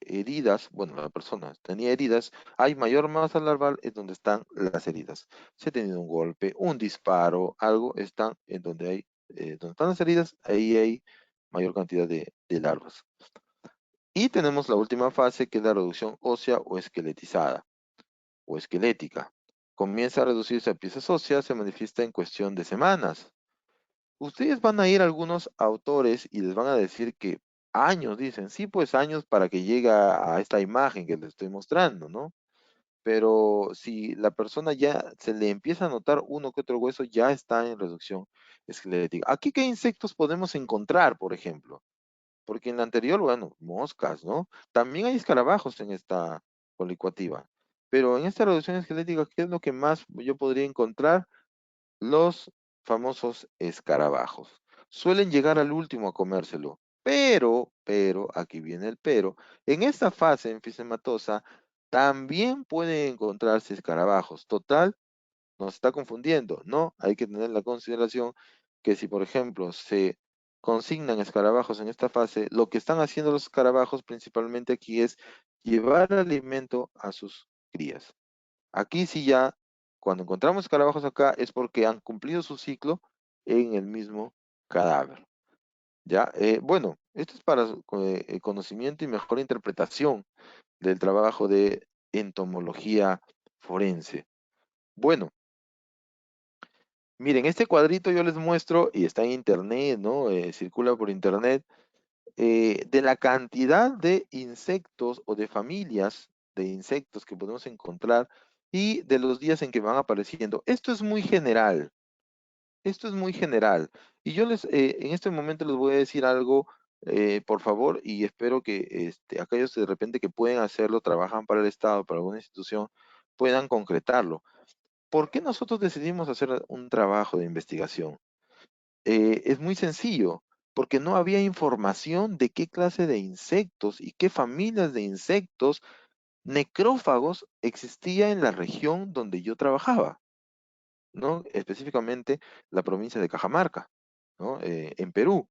heridas, bueno, la persona tenía heridas, hay mayor masa larval en donde están las heridas. Si ha tenido un golpe, un disparo, algo, están en donde donde están las heridas, ahí hay mayor cantidad de larvas. Y tenemos la última fase, que es la reducción ósea o esqueletizada o esquelética. Comienza a reducirse a piezas óseas, se manifiesta en cuestión de semanas. Ustedes van a ir a algunos autores y les van a decir que años, dicen, sí, pues años para que llegue a esta imagen que les estoy mostrando, ¿no? Pero si la persona ya se le empieza a notar uno que otro hueso, ya está en reducción esquelética. Aquí, ¿qué insectos podemos encontrar, por ejemplo? Porque en la anterior, bueno, moscas, ¿no? También hay escarabajos en esta colicuativa. Pero en esta reducción esquelética, ¿qué es lo que más yo podría encontrar? Los famosos escarabajos. Suelen llegar al último a comérselo. Aquí viene el pero, en esta fase enfisematosa también pueden encontrarse escarabajos. Total, nos está confundiendo, ¿no? Hay que tener la consideración que si, por ejemplo, se consignan escarabajos en esta fase, lo que están haciendo los escarabajos principalmente aquí es llevar alimento a sus crías. Aquí sí ya, cuando encontramos escarabajos acá, es porque han cumplido su ciclo en el mismo cadáver. ¿Ya? Bueno, esto es para su conocimiento y mejor interpretación del trabajo de entomología forense. Bueno, miren, este cuadrito yo les muestro, y está en internet, ¿no? Circula por internet, de la cantidad de insectos o de familias de insectos que podemos encontrar y de los días en que van apareciendo. Esto es muy general, esto es muy general. Y yo en este momento les voy a decir algo, por favor, y espero que aquellos de repente que pueden hacerlo, trabajan para el Estado, para alguna institución, puedan concretarlo. ¿Por qué nosotros decidimos hacer un trabajo de investigación? Es muy sencillo, porque no había información de qué clase de insectos y qué familias de insectos necrófagos existía en la región donde yo trabajaba, ¿no? Específicamente la provincia de Cajamarca, ¿no? En Perú,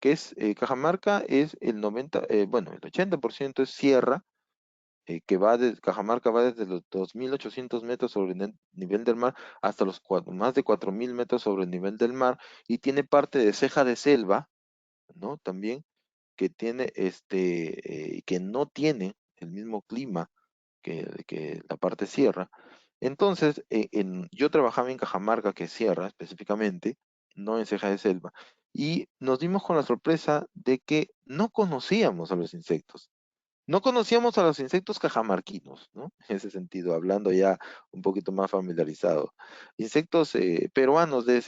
que es, Cajamarca es el 90, bueno, el 80% es sierra, que va de, Cajamarca va desde los 2.800 metros sobre el nivel del mar hasta los más de 4.000 metros sobre el nivel del mar, y tiene parte de ceja de selva, ¿no? También, que tiene, que no tiene el mismo clima que la parte sierra. Entonces, yo trabajaba en Cajamarca, que es sierra específicamente, no en ceja de selva, y nos dimos con la sorpresa de que no conocíamos a los insectos. No conocíamos a los insectos cajamarquinos, ¿no? En ese sentido, hablando ya un poquito más familiarizado. Insectos peruanos de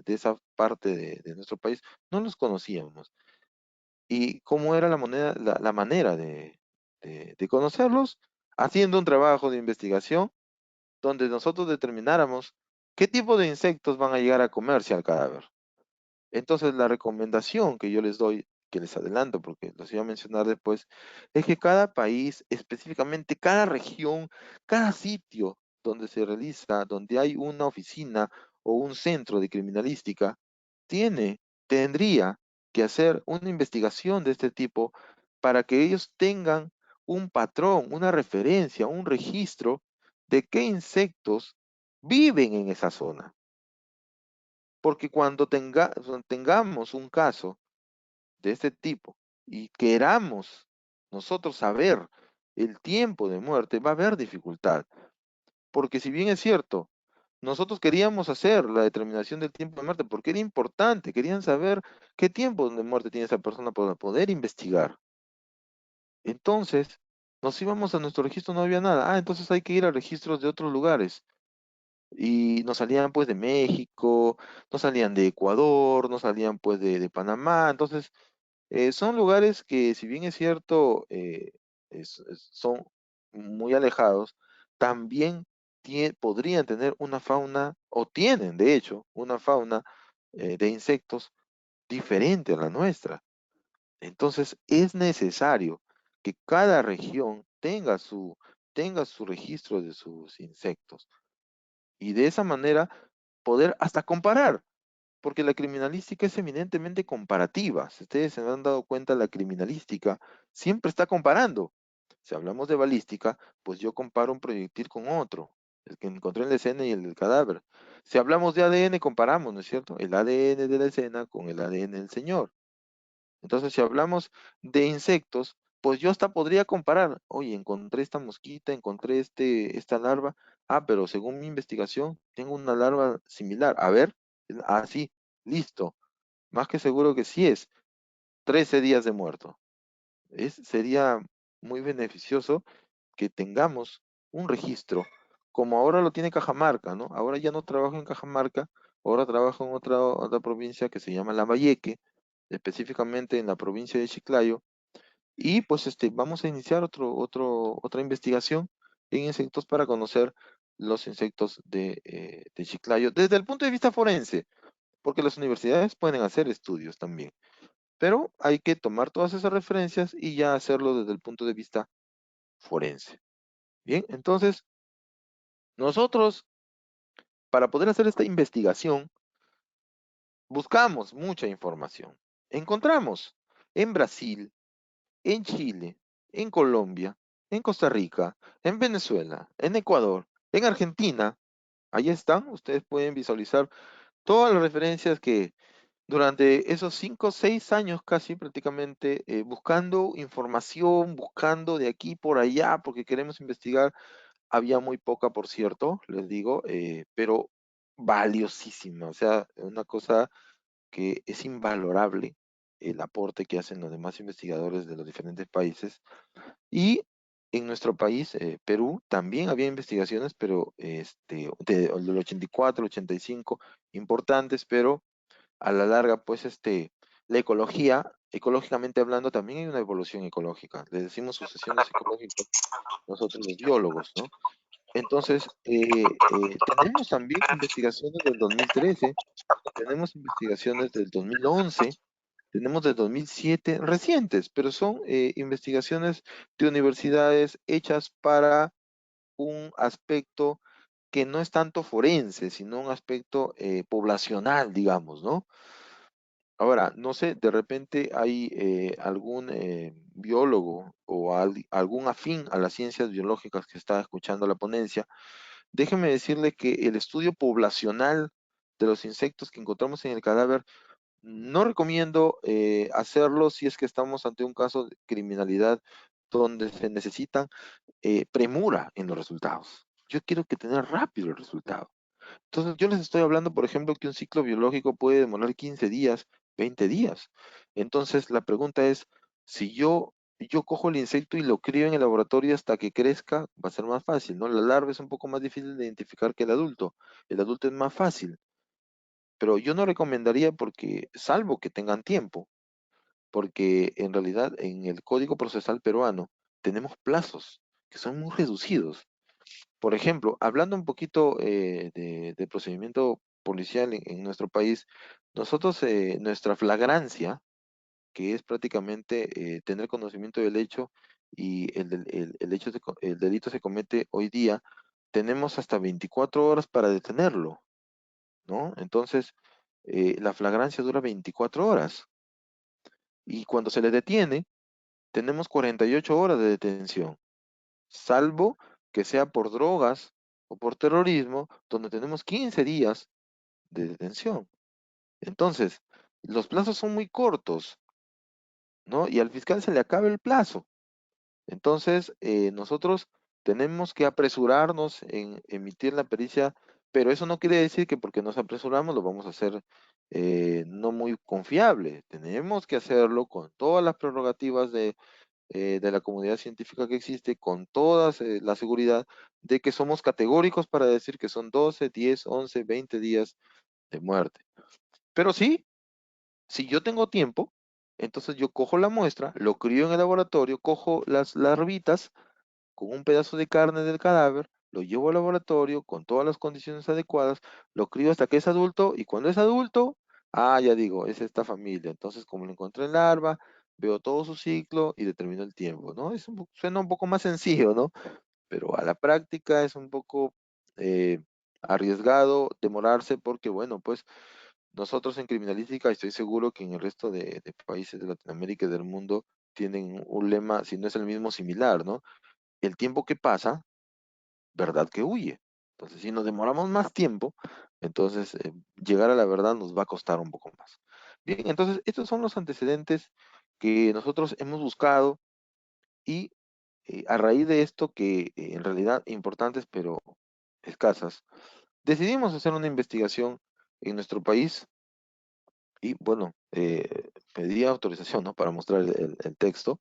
esa parte de nuestro país, no los conocíamos. ¿Y cómo era la manera de conocerlos? Haciendo un trabajo de investigación donde nosotros determináramos qué tipo de insectos van a llegar a comerse al cadáver. Entonces, la recomendación que yo les doy, que les adelanto porque los iba a mencionar después, es que cada país, específicamente cada región, cada sitio donde se realiza, donde hay una oficina o un centro de criminalística, tendría que hacer una investigación de este tipo para que ellos tengan un patrón, una referencia, un registro de qué insectos viven en esa zona. Porque cuando tengamos un caso de este tipo y queramos nosotros saber el tiempo de muerte, va a haber dificultad. Porque si bien es cierto, nosotros queríamos hacer la determinación del tiempo de muerte porque era importante, querían saber qué tiempo de muerte tiene esa persona para poder investigar. Entonces, nos íbamos a nuestro registro, no había nada. Ah, entonces hay que ir a registros de otros lugares. Y nos salían pues de México, nos salían de Ecuador, nos salían pues de Panamá. Entonces, son lugares que, si bien es cierto, son muy alejados, también podrían tener una fauna, o tienen de hecho, una fauna de insectos diferente a la nuestra. Entonces, es necesario que cada región tenga su registro de sus insectos y de esa manera poder hasta comparar, porque la criminalística es eminentemente comparativa. Si ustedes se han dado cuenta, la criminalística siempre está comparando. Si hablamos de balística, pues yo comparo un proyectil con otro, el que encontré en la escena y el del cadáver. Si hablamos de ADN, comparamos, ¿no es cierto? El ADN de la escena con el ADN del señor. Entonces, si hablamos de insectos, pues yo hasta podría comparar, oye, encontré esta mosquita, encontré esta larva, pero según mi investigación, tengo una larva similar. A ver, sí, listo. Más que seguro que sí es 13 días de muerto. Sería muy beneficioso que tengamos un registro, como ahora lo tiene Cajamarca, ¿no? Ahora ya no trabajo en Cajamarca, ahora trabajo en otra provincia que se llama Lambayeque, específicamente en la provincia de Chiclayo, y pues vamos a iniciar otra investigación en insectos para conocer los insectos de Chiclayo desde el punto de vista forense, porque las universidades pueden hacer estudios también, pero hay que tomar todas esas referencias y ya hacerlo desde el punto de vista forense. Bien, entonces nosotros, para poder hacer esta investigación, buscamos mucha información. Encontramos en Brasil, en Chile, en Colombia, en Costa Rica, en Venezuela, en Ecuador, en Argentina. Ahí están, ustedes pueden visualizar todas las referencias que durante esos 5 o 6 años casi prácticamente buscando información, buscando de aquí por allá, porque queremos investigar. Había muy poca, por cierto, les digo, pero valiosísima. O sea, una cosa que es invalorable el aporte que hacen los demás investigadores de los diferentes países. Y en nuestro país, Perú, también había investigaciones, pero del 84, 85, importantes, pero a la larga, pues la ecología, ecológicamente hablando, también hay una evolución ecológica. Le decimos sucesiones ecológicas nosotros los biólogos, ¿no? Entonces, tenemos también investigaciones del 2013, tenemos investigaciones del 2011, tenemos del 2007, recientes, pero son investigaciones de universidades hechas para un aspecto que no es tanto forense, sino un aspecto poblacional, digamos, ¿no? Ahora, no sé, de repente hay algún biólogo o algún afín a las ciencias biológicas que está escuchando la ponencia. Déjeme decirle que el estudio poblacional de los insectos que encontramos en el cadáver no recomiendo hacerlo si es que estamos ante un caso de criminalidad donde se necesitan premura en los resultados. Yo quiero que tener rápido el resultado. Entonces, yo les estoy hablando, por ejemplo, que un ciclo biológico puede demorar 15 días, 20 días. Entonces, la pregunta es, si yo cojo el insecto y lo crío en el laboratorio hasta que crezca, va a ser más fácil, ¿no? La larva es un poco más difícil de identificar que el adulto. El adulto es más fácil, pero yo no recomendaría porque, salvo que tengan tiempo, porque en realidad en el Código Procesal peruano tenemos plazos que son muy reducidos. Por ejemplo, hablando un poquito de procedimiento policial en nuestro país, nosotros, nuestra flagrancia, que es prácticamente tener conocimiento del hecho y el delito se comete hoy día, tenemos hasta 24 horas para detenerlo, ¿no? Entonces, la flagrancia dura 24 horas y cuando se le detiene, tenemos 48 horas de detención, salvo que sea por drogas o por terrorismo, donde tenemos 15 días de detención. Entonces, los plazos son muy cortos, ¿no? Y al fiscal se le acaba el plazo. Entonces, nosotros tenemos que apresurarnos en emitir la pericia, pero eso no quiere decir que porque nos apresuramos lo vamos a hacer no muy confiable. Tenemos que hacerlo con todas las prerrogativas de la comunidad científica que existe, con toda la seguridad de que somos categóricos para decir que son 12, 10, 11, 20 días de muerte. Pero sí, si yo tengo tiempo, entonces yo cojo la muestra, lo crío en el laboratorio, cojo las larvitas con un pedazo de carne del cadáver, lo llevo al laboratorio con todas las condiciones adecuadas, lo crío hasta que es adulto y cuando es adulto, ya digo, es esta familia. Entonces, como lo encontré en larva, veo todo su ciclo y determino el tiempo, ¿no? Suena un poco más sencillo, ¿no? Pero a la práctica es un poco eh, arriesgado demorarse porque, bueno, pues nosotros en criminalística, estoy seguro que en el resto de países de Latinoamérica y del mundo tienen un lema, si no es el mismo, similar, ¿no? El tiempo que pasa, verdad que huye. Entonces, si nos demoramos más tiempo, entonces llegar a la verdad nos va a costar un poco más. Bien, entonces estos son los antecedentes que nosotros hemos buscado y a raíz de esto, que en realidad importantes pero escasas, decidimos hacer una investigación en nuestro país y bueno, pedí autorización, ¿no? Para mostrar el texto.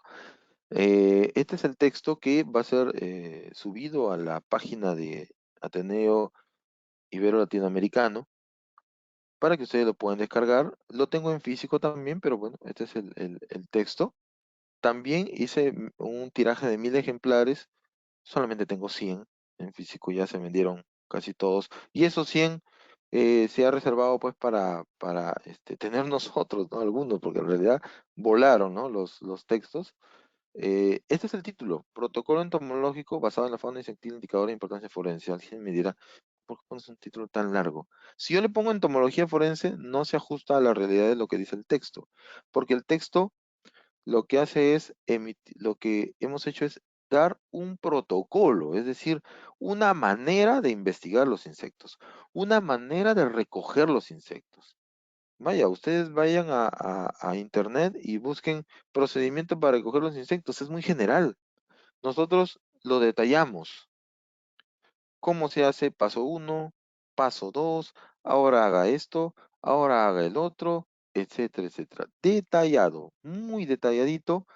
Este es el texto que va a ser subido a la página de Ateneo Ibero Latinoamericano para que ustedes lo puedan descargar. Lo tengo en físico también, pero bueno, este es el texto. También hice un tiraje de 1000 ejemplares, solamente tengo 100 en físico, ya se vendieron casi todos. Y esos 100 se ha reservado pues para tener nosotros, ¿no? Algunos, porque en realidad volaron, ¿no? Los textos. Este es el título, Protocolo entomológico basado en la fauna insectil, indicador de importancia forense. Alguien me dirá, ¿por qué pones un título tan largo? Si yo le pongo entomología forense, no se ajusta a la realidad de lo que dice el texto, porque el texto lo que hace es, lo que hemos hecho es dar un protocolo, es decir, una manera de investigar los insectos, una manera de recoger los insectos. Vaya, ustedes vayan a internet y busquen procedimiento para recoger los insectos, es muy general. Nosotros lo detallamos. ¿Cómo se hace? Paso uno, paso 2, ahora haga esto, ahora haga el otro, etcétera, etcétera. Detallado, muy detalladito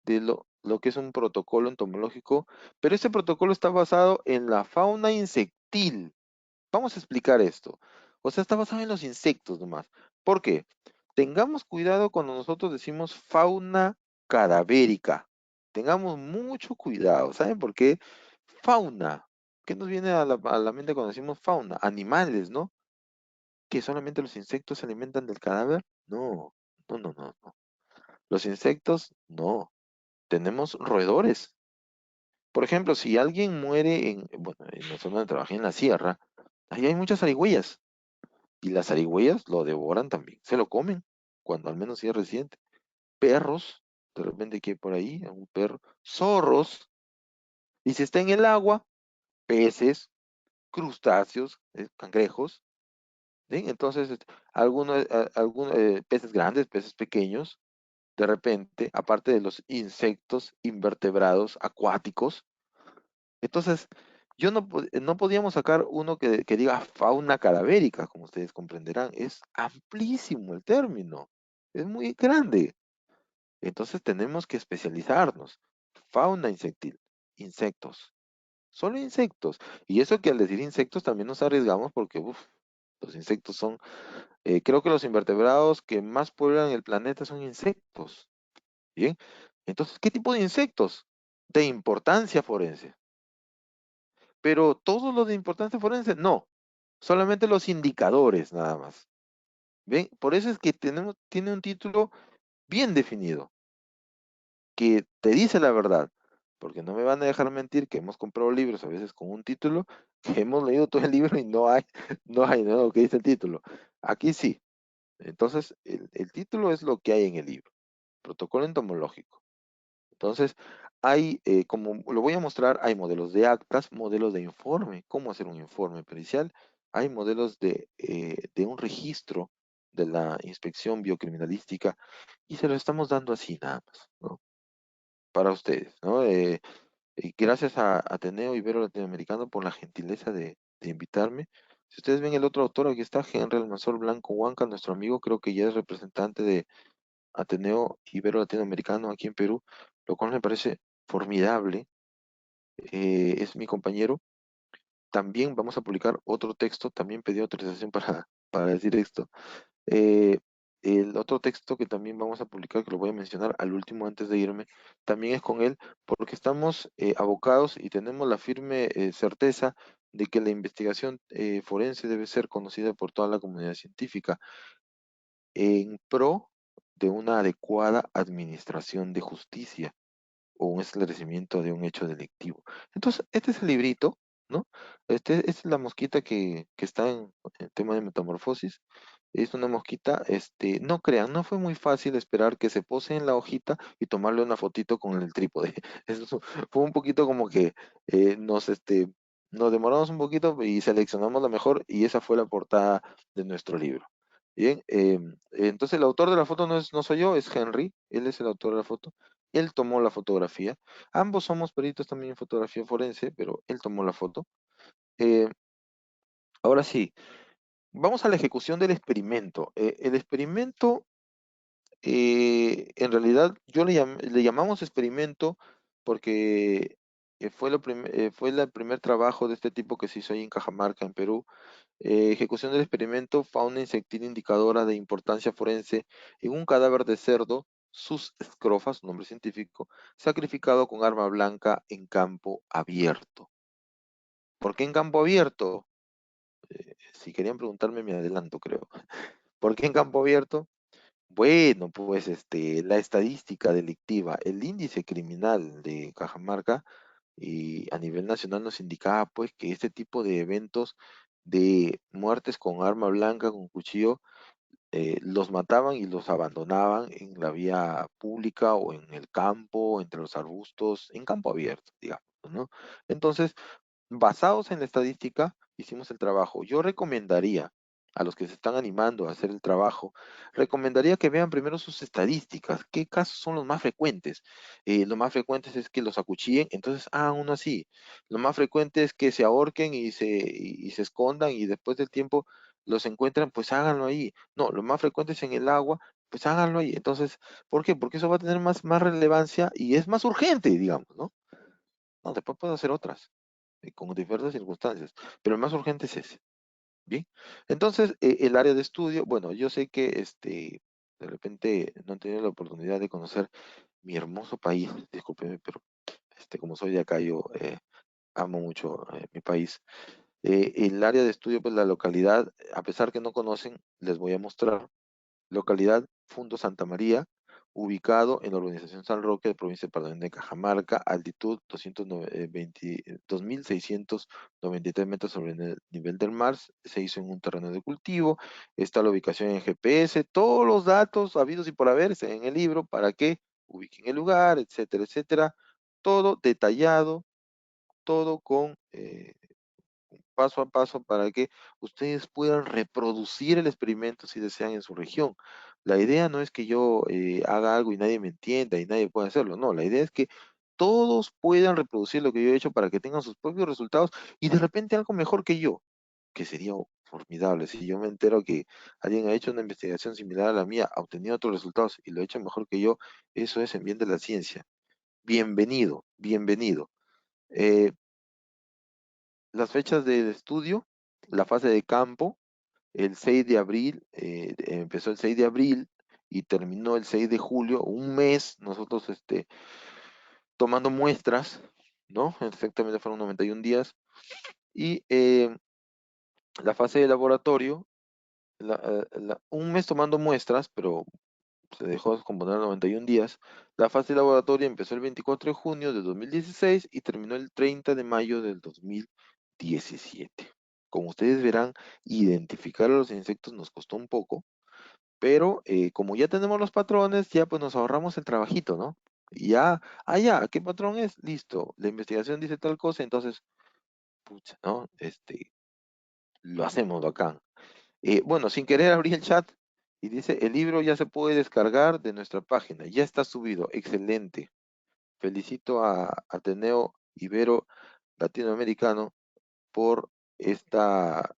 de lo que es un protocolo entomológico, pero este protocolo está basado en la fauna insectil. Vamos a explicar esto. O sea, está basado en los insectos nomás. ¿Por qué? Tengamos cuidado cuando nosotros decimos fauna cadavérica. Tengamos mucho cuidado. ¿Saben por qué? Fauna. ¿Qué nos viene a la mente cuando decimos fauna? Animales, ¿no? ¿Que solamente los insectos se alimentan del cadáver? No, no, no, no, no. Los insectos, no. Tenemos roedores. Por ejemplo, si alguien muere bueno, en la zona de trabajé en la sierra, ahí hay muchas zarigüeyas. Y las zarigüeyas lo devoran también, se lo comen, cuando al menos sí es reciente. Perros, de repente que hay por ahí, un perro, zorros, y si está en el agua, peces, crustáceos, cangrejos, ¿sí? Entonces, algunos peces grandes, peces pequeños, de repente, aparte de los insectos invertebrados acuáticos. Entonces, yo no podíamos sacar uno que diga fauna cadavérica, como ustedes comprenderán. Es amplísimo el término, es muy grande. Entonces tenemos que especializarnos. Fauna insectil, insectos, solo insectos. Y eso que al decir insectos también nos arriesgamos porque los insectos son, creo que los invertebrados que más pueblan el planeta son insectos. Bien, entonces, ¿qué tipo de insectos? De importancia forense. Pero todos los de importancia forense, no. Solamente los indicadores, nada más. ¿Ven? Por eso es que tiene un título bien definido, que te dice la verdad. Porque no me van a dejar mentir que hemos comprado libros a veces con un título, que hemos leído todo el libro y no hay nada lo que dice el título. Aquí sí. Entonces, el título es lo que hay en el libro. Protocolo entomológico. Entonces, como lo voy a mostrar, hay modelos de actas, modelos de informe, cómo hacer un informe pericial, hay modelos de un registro de la inspección biocriminalística y se lo estamos dando así nada más, ¿no? Para ustedes, ¿no? Y gracias a Ateneo Ibero Latinoamericano por la gentileza de invitarme. Si ustedes ven el otro autor, aquí está Henry Almanzor Blanco Huanca, nuestro amigo, creo que ya es representante de Ateneo Ibero Latinoamericano aquí en Perú, lo cual me parece formidable. Es mi compañero. También vamos a publicar otro texto, también pedí autorización para decir esto. Eh, el otro texto que también vamos a publicar, que lo voy a mencionar al último antes de irme, también es con él, porque estamos abocados y tenemos la firme certeza de que la investigación forense debe ser conocida por toda la comunidad científica en pro de una adecuada administración de justicia o un esclarecimiento de un hecho delictivo. Entonces, este es el librito, ¿no? Esta es la mosquita que está en el tema de metamorfosis. Es una mosquita, no crean, no fue muy fácil esperar que se pose en la hojita y tomarle una fotito con el trípode. Fue un poquito como que nos demoramos un poquito y seleccionamos la mejor y esa fue la portada de nuestro libro. Bien, entonces el autor de la foto no soy yo, es Henry, él es el autor de la foto. Él tomó la fotografía. Ambos somos peritos también en fotografía forense, pero él tomó la foto. Eh, Ahora sí, vamos a la ejecución del experimento. El experimento, en realidad, le llamamos experimento porque fue el primer trabajo de este tipo que se hizo ahí en Cajamarca, en Perú. Ejecución del experimento, fauna insectil indicadora de importancia forense en un cadáver de cerdo, sus escrofas, nombre científico, sacrificado con arma blanca en campo abierto. ¿Por qué en campo abierto? Si querían preguntarme, me adelanto, creo. ¿Por qué en campo abierto? Bueno, pues la estadística delictiva, el índice criminal de Cajamarca y a nivel nacional nos indicaba pues que este tipo de eventos de muertes con arma blanca, con cuchillo, los mataban y los abandonaban en la vía pública o en el campo, entre los arbustos, en campo abierto, digamos, ¿no? Entonces, basados en la estadística, hicimos el trabajo. Yo recomendaría a los que se están animando a hacer el trabajo, recomendaría que vean primero sus estadísticas, qué casos son los más frecuentes. Lo más frecuentes es que los acuchillen, entonces hagan uno así. Lo más frecuente es que se ahorquen y se escondan y después del tiempo los encuentran, pues háganlo ahí. No, lo más frecuente es en el agua, pues háganlo ahí. Entonces, ¿por qué? Porque eso va a tener más relevancia y es más urgente, digamos, ¿no? No, después puedo hacer otras con diversas circunstancias, pero el más urgente es ese. Bien, entonces el área de estudio, bueno, yo sé que de repente no han tenido la oportunidad de conocer mi hermoso país, discúlpeme, pero como soy de acá, yo amo mucho mi país. El área de estudio, pues la localidad, a pesar que no conocen, les voy a mostrar. Localidad Fundo Santa María, ubicado en la urbanización San Roque, de provincia de Departamento de Cajamarca, altitud 2.693 metros sobre el nivel del mar, se hizo en un terreno de cultivo, está la ubicación en GPS, todos los datos habidos y por haber están en el libro para que ubiquen el lugar, etcétera, etcétera, todo detallado, todo con paso a paso para que ustedes puedan reproducir el experimento si desean en su región. La idea no es que yo haga algo y nadie me entienda y nadie pueda hacerlo, no, la idea es que todos puedan reproducir lo que yo he hecho para que tengan sus propios resultados y de repente algo mejor que yo, que sería formidable. Si yo me entero que alguien ha hecho una investigación similar a la mía, ha obtenido otros resultados y lo ha hecho mejor que yo, eso es en bien de la ciencia. Bienvenido, bienvenido. Eh, las fechas del estudio, la fase de campo, el 6 de abril, empezó el 6 de abril y terminó el 6 de julio, un mes, nosotros tomando muestras, ¿no? Exactamente fueron 91 días. Y la fase de laboratorio, un mes tomando muestras, pero se dejó descomponer 91 días. La fase de laboratorio empezó el 24 de junio de 2016 y terminó el 30 de mayo del 2017. Como ustedes verán, identificar a los insectos nos costó un poco, pero como ya tenemos los patrones, ya pues nos ahorramos el trabajito, ¿no? Y ya, ya, ¿qué patrón es? Listo, la investigación dice tal cosa, entonces, pucha, ¿no? Lo hacemos bacán. Bueno, sin querer abrí el chat y dice, el libro ya se puede descargar de nuestra página, ya está subido, excelente. Felicito a Ateneo Ibero Latinoamericano por esta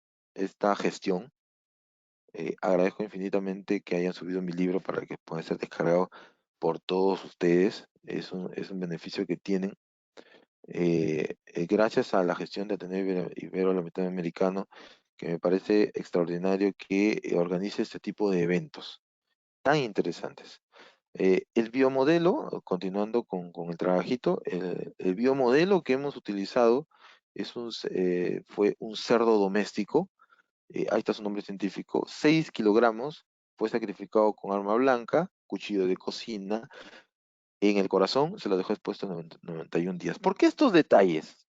gestión. Agradezco infinitamente que hayan subido mi libro para que pueda ser descargado por todos ustedes. Es un beneficio que tienen. Gracias a la gestión de Ateneo Ibero Latinoamericano, que me parece extraordinario que organice este tipo de eventos tan interesantes. El biomodelo, continuando con el trabajito, el biomodelo que hemos utilizado fue un cerdo doméstico, ahí está su nombre científico, 6 kilogramos, fue sacrificado con arma blanca, cuchillo de cocina, en el corazón, se lo dejó expuesto 91 días. ¿Por qué estos detalles?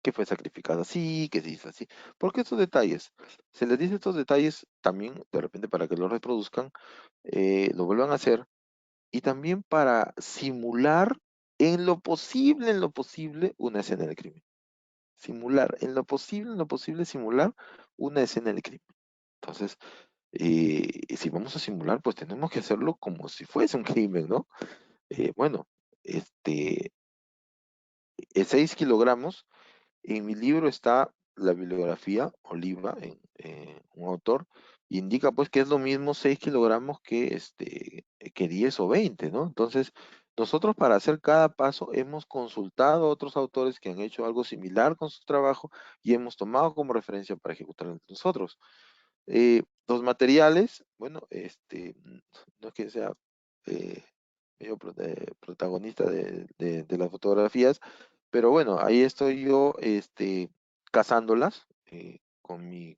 Que fue sacrificado así, que se hizo así. ¿Por qué estos detalles? Se les dice estos detalles también, de repente, para que lo reproduzcan, lo vuelvan a hacer, y también para simular en lo posible, una escena del crimen. Simular, en lo posible, simular una escena del crimen. Entonces, si vamos a simular, pues tenemos que hacerlo como si fuese un crimen, ¿no? Bueno, 6 kilogramos. En mi libro está la bibliografía, Oliva, un autor, indica pues que es lo mismo 6 kilogramos que 10 o 20, ¿no? Entonces, nosotros para hacer cada paso hemos consultado a otros autores que han hecho algo similar con su trabajo y hemos tomado como referencia para ejecutar nosotros. Los materiales, bueno, no es que sea eh, medio protagonista de las fotografías, pero bueno, ahí estoy yo cazándolas con mi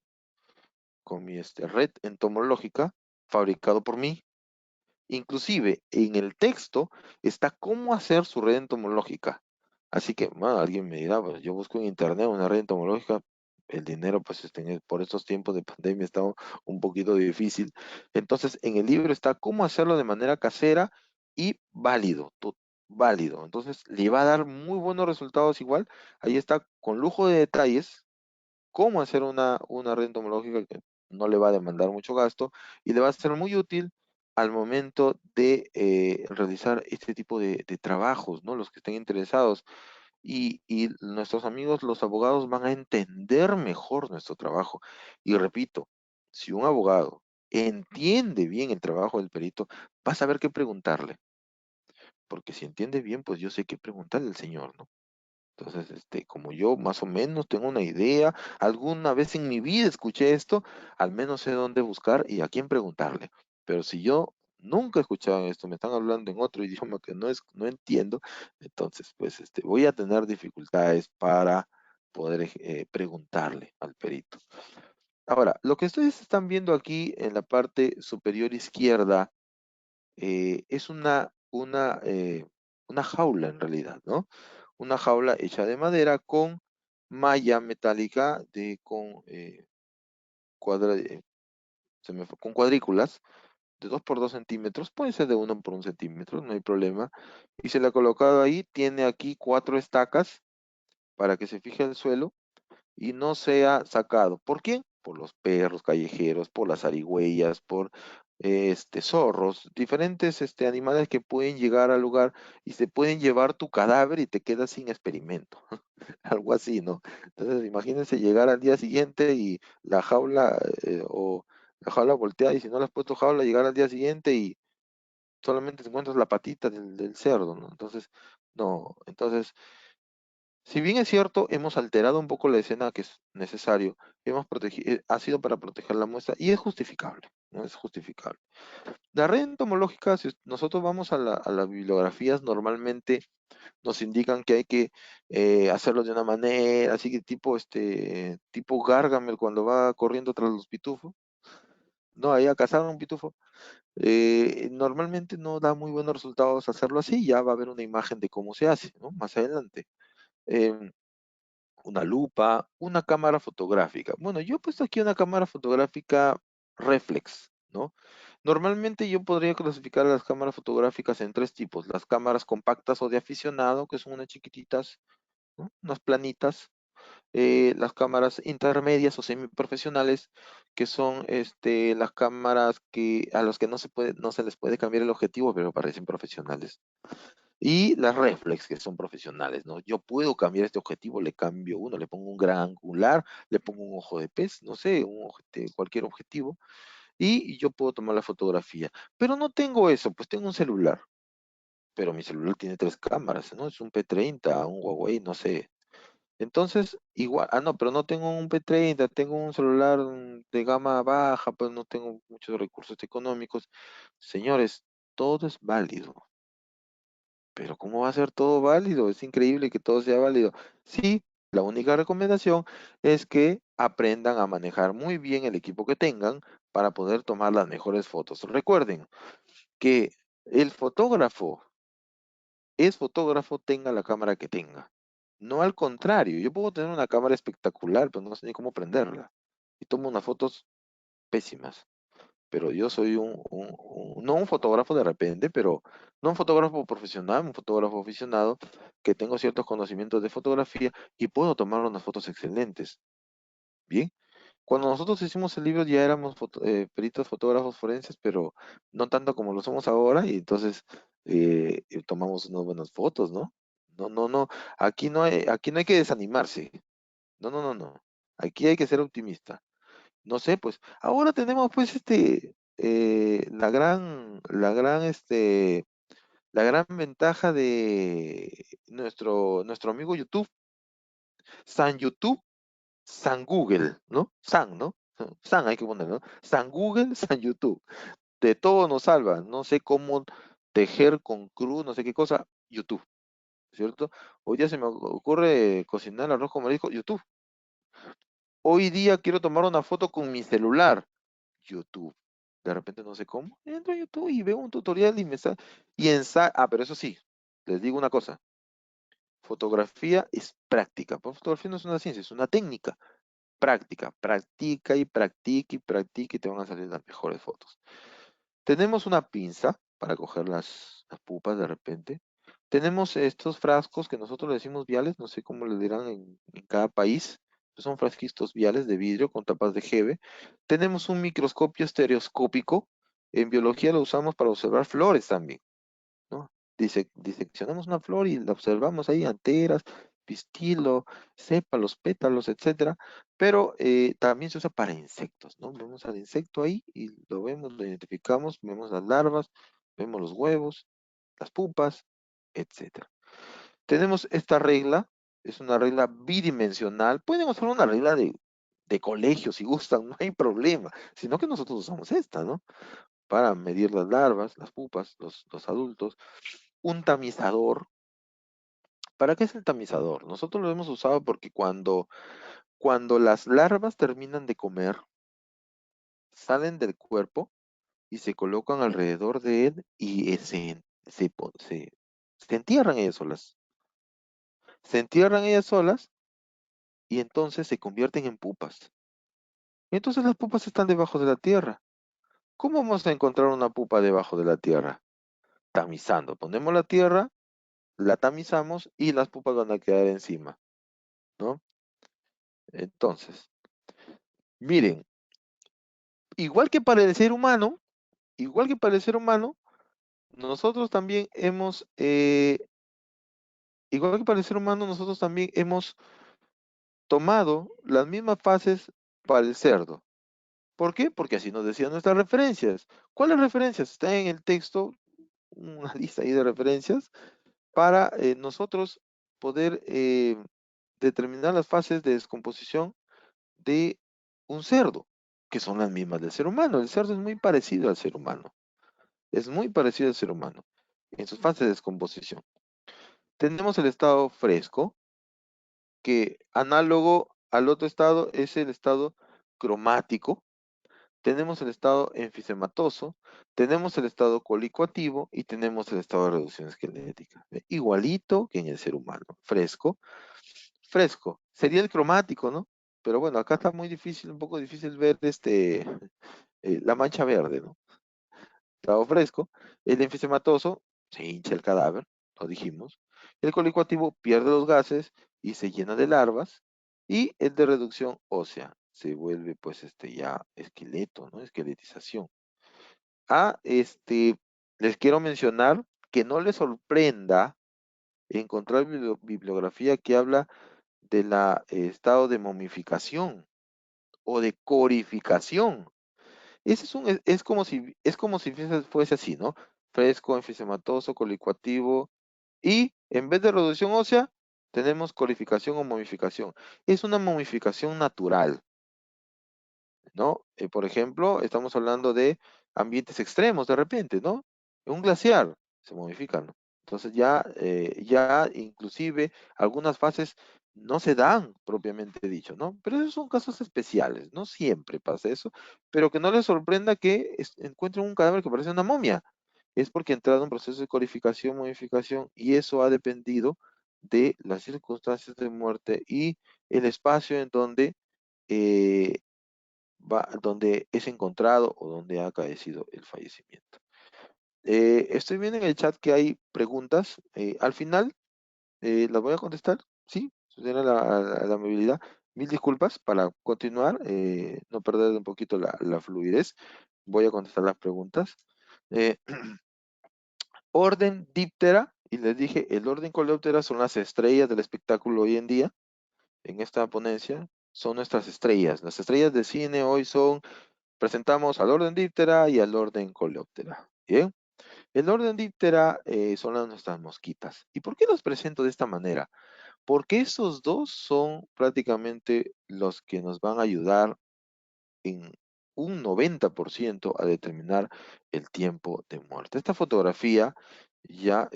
red entomológica fabricado por mí. Inclusive en el texto está cómo hacer su red entomológica. Así que, bueno, alguien me dirá, pues yo busco en internet una red entomológica, el dinero, pues por estos tiempos de pandemia está un poquito difícil. Entonces, en el libro está cómo hacerlo de manera casera y válido, válido. Entonces, le va a dar muy buenos resultados igual. Ahí está con lujo de detalles cómo hacer una red entomológica que no le va a demandar mucho gasto y le va a ser muy útil al momento de realizar este tipo de trabajos, ¿no? Los que estén interesados. Y nuestros amigos, los abogados, van a entender mejor nuestro trabajo. Y repito, si un abogado entiende bien el trabajo del perito, va a saber qué preguntarle. Porque si entiende bien, pues yo sé qué preguntarle al señor, ¿no? Entonces, como yo más o menos tengo una idea, alguna vez en mi vida escuché esto, al menos sé dónde buscar y a quién preguntarle. Pero si yo nunca he escuchado esto, me están hablando en otro idioma que no entiendo, entonces, pues, voy a tener dificultades para poder preguntarle al perito. Ahora, lo que ustedes están viendo aquí en la parte superior izquierda es una jaula en realidad, ¿no? Una jaula hecha de madera con malla metálica con cuadrículas de 2 por 2 centímetros, puede ser de 1 por 1 centímetro, no hay problema. Y se le ha colocado ahí, tiene aquí 4 estacas para que se fije el suelo y no sea sacado. ¿Por quién? Por los perros callejeros, por las zarigüeyas, por zorros, diferentes animales que pueden llegar al lugar y se pueden llevar tu cadáver y te quedas sin experimento. Algo así, ¿no? Entonces, imagínense llegar al día siguiente y la jaula o la jaula volteada y si no le has puesto jaula, llegar al día siguiente y solamente te encuentras la patita del cerdo, ¿no? Entonces, no, entonces si bien es cierto, hemos alterado un poco la escena que es necesario, ha sido para proteger la muestra y es justificable, ¿no? Es justificable. La red entomológica, si nosotros vamos a las bibliografías, normalmente nos indican que hay que hacerlo de una manera, así que tipo Gargamel cuando va corriendo tras los pitufos, no, ahí a cazar un pitufo. Normalmente no da muy buenos resultados hacerlo así, ya va a haber una imagen de cómo se hace, ¿no? Más adelante. Em, una lupa, una cámara fotográfica. Bueno, yo he puesto aquí una cámara fotográfica reflex, ¿no? Normalmente yo podría clasificar las cámaras fotográficas en 3 tipos. Las cámaras compactas o de aficionado, que son unas chiquititas, ¿no? Unas planitas. Las cámaras intermedias o semiprofesionales, que son las cámaras a las que no se les puede cambiar el objetivo, pero parecen profesionales. Y las reflex, que son profesionales, ¿no? Yo puedo cambiar este objetivo, le cambio uno, le pongo un gran angular, le pongo un ojo de pez, no sé, cualquier objetivo, y yo puedo tomar la fotografía. Pero no tengo eso, pues tengo un celular, pero mi celular tiene 3 cámaras, ¿no? Es un P30, un Huawei, no sé. Entonces, igual, no, pero no tengo un P30, tengo un celular de gama baja, pues no tengo muchos recursos económicos. Señores, todo es válido. Pero ¿cómo va a ser todo válido? Es increíble que todo sea válido. Sí, la única recomendación es que aprendan a manejar muy bien el equipo que tengan para poder tomar las mejores fotos. Recuerden que el fotógrafo es fotógrafo tenga la cámara que tenga. No al contrario, yo puedo tener una cámara espectacular, pero no sé ni cómo prenderla. Y tomo unas fotos pésimas. Pero yo soy no un fotógrafo de repente, pero no un fotógrafo profesional, un fotógrafo aficionado que tengo ciertos conocimientos de fotografía y puedo tomar unas fotos excelentes. Bien, cuando nosotros hicimos el libro ya éramos peritos fotógrafos forenses, pero no tanto como lo somos ahora y entonces tomamos unas buenas fotos, ¿no? No, no, no, aquí no hay que desanimarse. No, no, no, no. Aquí hay que ser optimista. No sé, pues, ahora tenemos pues la gran ventaja de nuestro amigo YouTube, San YouTube, San Google, ¿no? San, ¿no? San hay que ponerlo, ¿no? San Google, San YouTube. De todo nos salva. No sé cómo tejer con cruz, no sé qué cosa, YouTube, ¿cierto? Hoy día se me ocurre cocinar arroz con marisco, YouTube. Hoy día quiero tomar una foto con mi celular, YouTube. De repente no sé cómo, entro a YouTube y veo un tutorial y me sale. Pero eso sí, les digo una cosa, fotografía es práctica. Pues fotografía no es una ciencia, es una técnica. Práctica, practica y practica y practica y te van a salir las mejores fotos. Tenemos una pinza para coger las pupas de repente. Tenemos estos frascos que nosotros le decimos viales, no sé cómo le dirán en cada país. Son frasquitos viales de vidrio con tapas de Gebe. Tenemos un microscopio estereoscópico. En biología lo usamos para observar flores también, ¿no? Diseccionamos una flor y la observamos ahí, anteras, pistilo, sépalos, pétalos, etcétera. Pero también se usa para insectos, ¿no? Vemos al insecto ahí y lo vemos, lo identificamos, vemos las larvas, vemos los huevos, las pupas, etcétera. Tenemos esta regla, es una regla bidimensional. Pueden usar una regla de colegio si gustan, no hay problema, sino que nosotros usamos esta, ¿no? Para medir las larvas, las pupas, los adultos. Un tamizador ¿Para qué es el tamizador? Nosotros lo hemos usado porque cuando las larvas terminan de comer, salen del cuerpo y se colocan alrededor de él y se entierran ellas solas. Se entierran ellas solas y entonces se convierten en pupas. Entonces las pupas están debajo de la tierra. ¿Cómo vamos a encontrar una pupa debajo de la tierra? Tamizando. Ponemos la tierra, la tamizamos y las pupas van a quedar encima, ¿no? Entonces, miren, igual que para el ser humano, igual que para el ser humano, nosotros también hemos, igual que para el ser humano, nosotros también hemos tomado las mismas fases para el cerdo. ¿Por qué? Porque así nos decían nuestras referencias. ¿Cuáles referencias? Está en el texto una lista ahí de referencias para nosotros poder determinar las fases de descomposición de un cerdo, que son las mismas del ser humano. El cerdo es muy parecido al ser humano. Es muy parecido al ser humano en sus fases de descomposición. Tenemos el estado fresco, que análogo al otro estado es el estado cromático. Tenemos el estado enfisematoso, tenemos el estado colicoactivo y tenemos el estado de reducción esquelética. Igualito que en el ser humano. Fresco. Fresco. Sería el cromático, ¿no? Pero bueno, acá está muy difícil, un poco difícil ver la mancha verde, ¿no? Estado fresco. El enfisematoso, se hincha el cadáver, lo dijimos. El colicoactivo pierde los gases y se llena de larvas. Y el de reducción ósea se vuelve pues ya esqueleto, ¿no? Esqueletización. Les quiero mencionar que no les sorprenda encontrar bibliografía que habla de la estado de momificación o de corificación. Ese es como si fuese así, ¿no? Fresco, enfisematoso, colicoactivo, y en vez de reducción ósea, tenemos corificación o momificación. Es una momificación natural, ¿no? Por ejemplo, estamos hablando de ambientes extremos de repente, ¿no? Un glaciar se modifica, ¿no? Entonces ya inclusive algunas fases no se dan propiamente dicho, ¿no? Pero esos son casos especiales, no siempre pasa eso, pero que no les sorprenda que encuentren un cadáver que parece una momia. Es porque ha entrado en un proceso de codificación, modificación, y eso ha dependido de las circunstancias de muerte y el espacio en donde eh, donde es encontrado o donde ha acaecido el fallecimiento. Estoy viendo en el chat que hay preguntas. Al final las voy a contestar. Sí, si tienen la amabilidad. Mil disculpas para continuar, no perder un poquito la fluidez. Voy a contestar las preguntas. Eh, orden díptera, y les dije, el orden coleóptera son las estrellas del espectáculo hoy en día. En esta ponencia son nuestras estrellas. Las estrellas de cine hoy presentamos al orden díptera y al orden coleóptera. Bien, el orden díptera son nuestras mosquitas. ¿Y por qué los presento de esta manera? Porque esos dos son prácticamente los que nos van a ayudar en un 90% a determinar el tiempo de muerte. Esta fotografía ya